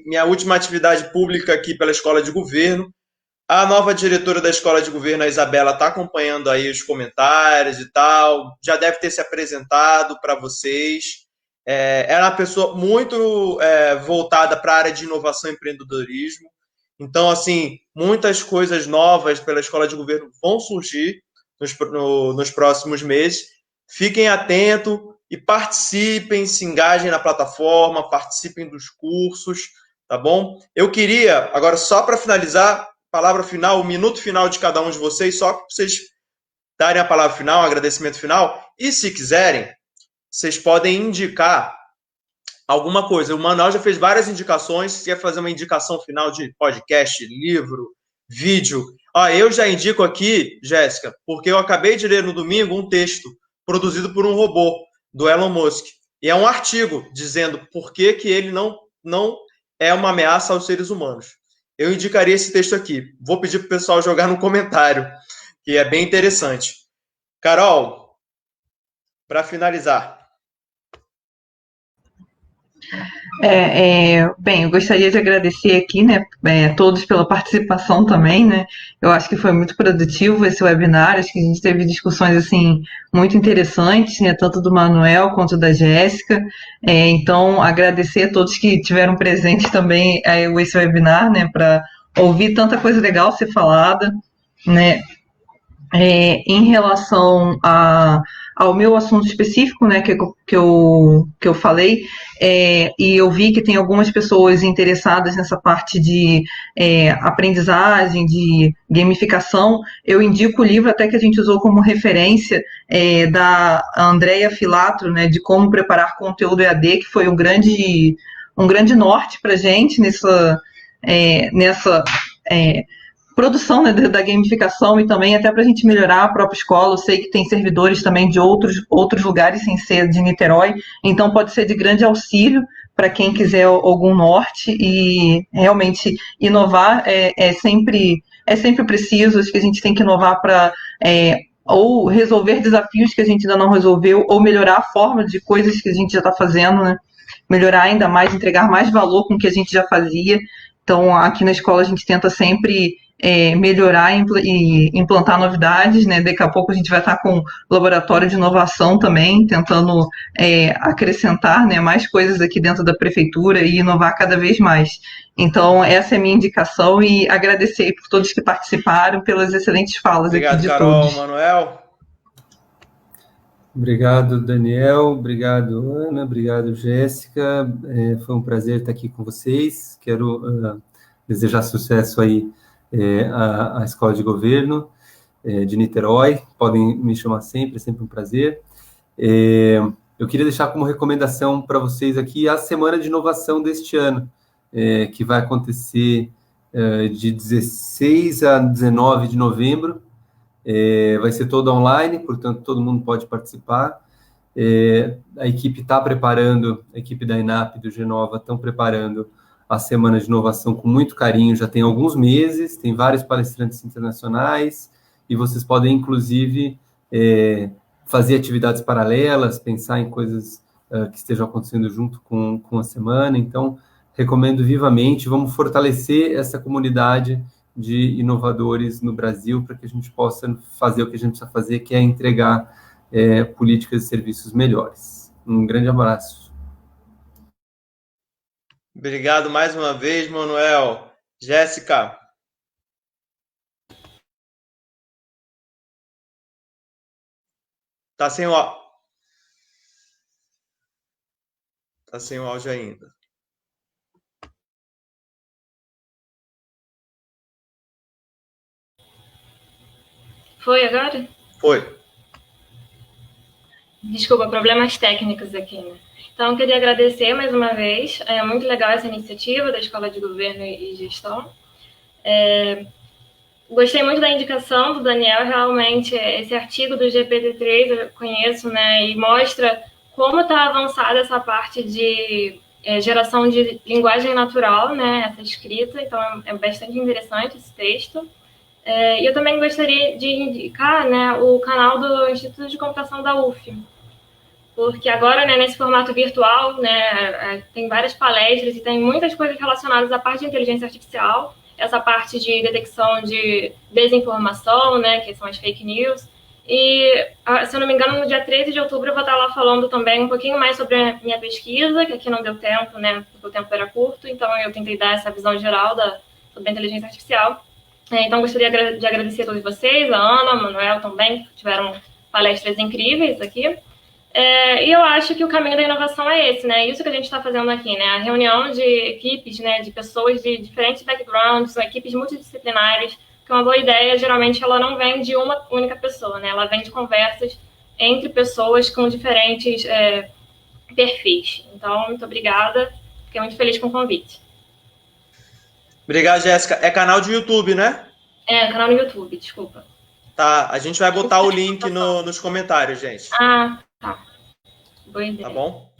minha última atividade pública aqui pela Escola de Governo. A nova diretora da Escola de Governo, a Isabela, está acompanhando aí os comentários e tal, já deve ter se apresentado para vocês. Ela é uma pessoa muito voltada para a área de inovação e empreendedorismo. Então, assim, muitas coisas novas pela Escola de Governo vão surgir nos próximos meses. Fiquem atentos e participem, se engajem na plataforma, participem dos cursos, tá bom? Eu queria, agora só para finalizar, palavra final, o minuto final de cada um de vocês, só para vocês darem a palavra final, o agradecimento final. E se quiserem, vocês podem indicar alguma coisa. O Manuel já fez várias indicações. Se quer fazer uma indicação final de podcast, livro, vídeo. Eu já indico aqui, Jéssica, porque eu acabei de ler no domingo um texto produzido por um robô, do Elon Musk. E é um artigo dizendo por que ele não é uma ameaça aos seres humanos. Eu indicaria esse texto aqui. Vou pedir para o pessoal jogar no comentário, que é bem interessante. Carol, para finalizar. Bem, eu gostaria de agradecer aqui, né, todos pela participação também, né? Eu acho que foi muito produtivo esse webinar, acho que a gente teve discussões, assim, muito interessantes, né, tanto do Manuel quanto da Jéssica. Então, agradecer a todos que tiveram presentes também esse webinar, né, para ouvir tanta coisa legal ser falada, né? Em relação ao meu assunto específico, né, que eu falei, e eu vi que tem algumas pessoas interessadas nessa parte de aprendizagem, de gamificação, eu indico o livro até que a gente usou como referência da Andrea Filatro, né, de como preparar conteúdo EAD, que foi um grande norte para a gente nessa produção, né, da gamificação, e também até para a gente melhorar a própria escola. Eu sei que tem servidores também de outros lugares sem ser de Niterói, então pode ser de grande auxílio para quem quiser algum norte, e realmente inovar é sempre preciso. Acho que a gente tem que inovar para ou resolver desafios que a gente ainda não resolveu, ou melhorar a forma de coisas que a gente já está fazendo, né? Melhorar ainda mais, entregar mais valor com o que a gente já fazia. Então, aqui na escola a gente tenta sempre melhorar e implantar novidades, né? Daqui a pouco a gente vai estar com laboratório de inovação também, tentando acrescentar, né, mais coisas aqui dentro da prefeitura e inovar cada vez mais. Então, essa é a minha indicação e agradecer por todos que participaram, pelas excelentes falas Obrigado, aqui de Carol, todos. Manuel. Obrigado, Daniel. Obrigado, Ana. Obrigado, Jéssica. Foi um prazer estar aqui com vocês. Quero desejar sucesso aí à Escola de Governo de Niterói. Podem me chamar sempre, é sempre um prazer. Eu queria deixar como recomendação para vocês aqui a Semana de Inovação deste ano, que vai acontecer de 16 a 19 de novembro. Vai ser toda online, portanto, todo mundo pode participar. A equipe está preparando, a equipe da ENAP e do Genova estão preparando a Semana de Inovação com muito carinho, já tem alguns meses, tem vários palestrantes internacionais, e vocês podem, inclusive, fazer atividades paralelas, pensar em coisas que estejam acontecendo junto com a semana. Então, recomendo vivamente, vamos fortalecer essa comunidade de inovadores no Brasil para que a gente possa fazer o que a gente precisa fazer, que é entregar políticas e serviços melhores. Um grande abraço. Obrigado mais uma vez, Manuel. Jéssica. Tá sem o áudio ainda. Foi agora? Foi. Desculpa, problemas técnicos aqui, né? Então, eu queria agradecer mais uma vez. É muito legal essa iniciativa da Escola de Governo e Gestão. Gostei muito da indicação do Daniel. Realmente, esse artigo do GPT-3 eu conheço, né? E mostra como está avançada essa parte de geração de linguagem natural, né? Essa escrita. Então, é bastante interessante esse texto. E eu também gostaria de indicar, né, o canal do Instituto de Computação da UF, porque agora, né, nesse formato virtual, né, tem várias palestras e tem muitas coisas relacionadas à parte de inteligência artificial, essa parte de detecção de desinformação, né, que são as fake news. E, se eu não me engano, no dia 13 de outubro eu vou estar lá falando também um pouquinho mais sobre a minha pesquisa, que aqui não deu tempo, né, porque o tempo era curto, então eu tentei dar essa visão geral sobre a inteligência artificial. Então, gostaria de agradecer a todos vocês, a Ana, a Manuel também, que tiveram palestras incríveis aqui. E eu acho que o caminho da inovação é esse, né? Isso que a gente está fazendo aqui, né? A reunião de equipes, né? De pessoas de diferentes backgrounds, são equipes multidisciplinares, que é uma boa ideia. Geralmente, ela não vem de uma única pessoa, né? Ela vem de conversas entre pessoas com diferentes perfis. Então, muito obrigada. Fiquei muito feliz com o convite. Obrigado, Jéssica. É canal de YouTube, né? Canal no YouTube, desculpa. Tá, a gente vai botar o link nos comentários, gente. Tá. Boa ideia. Tá bom?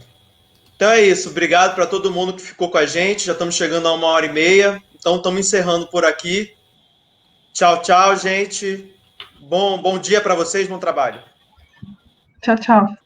Então é isso. Obrigado para todo mundo que ficou com a gente. Já estamos chegando a 1h30. Então estamos encerrando por aqui. Tchau, tchau, gente. Bom dia para vocês. Bom trabalho. Tchau, tchau.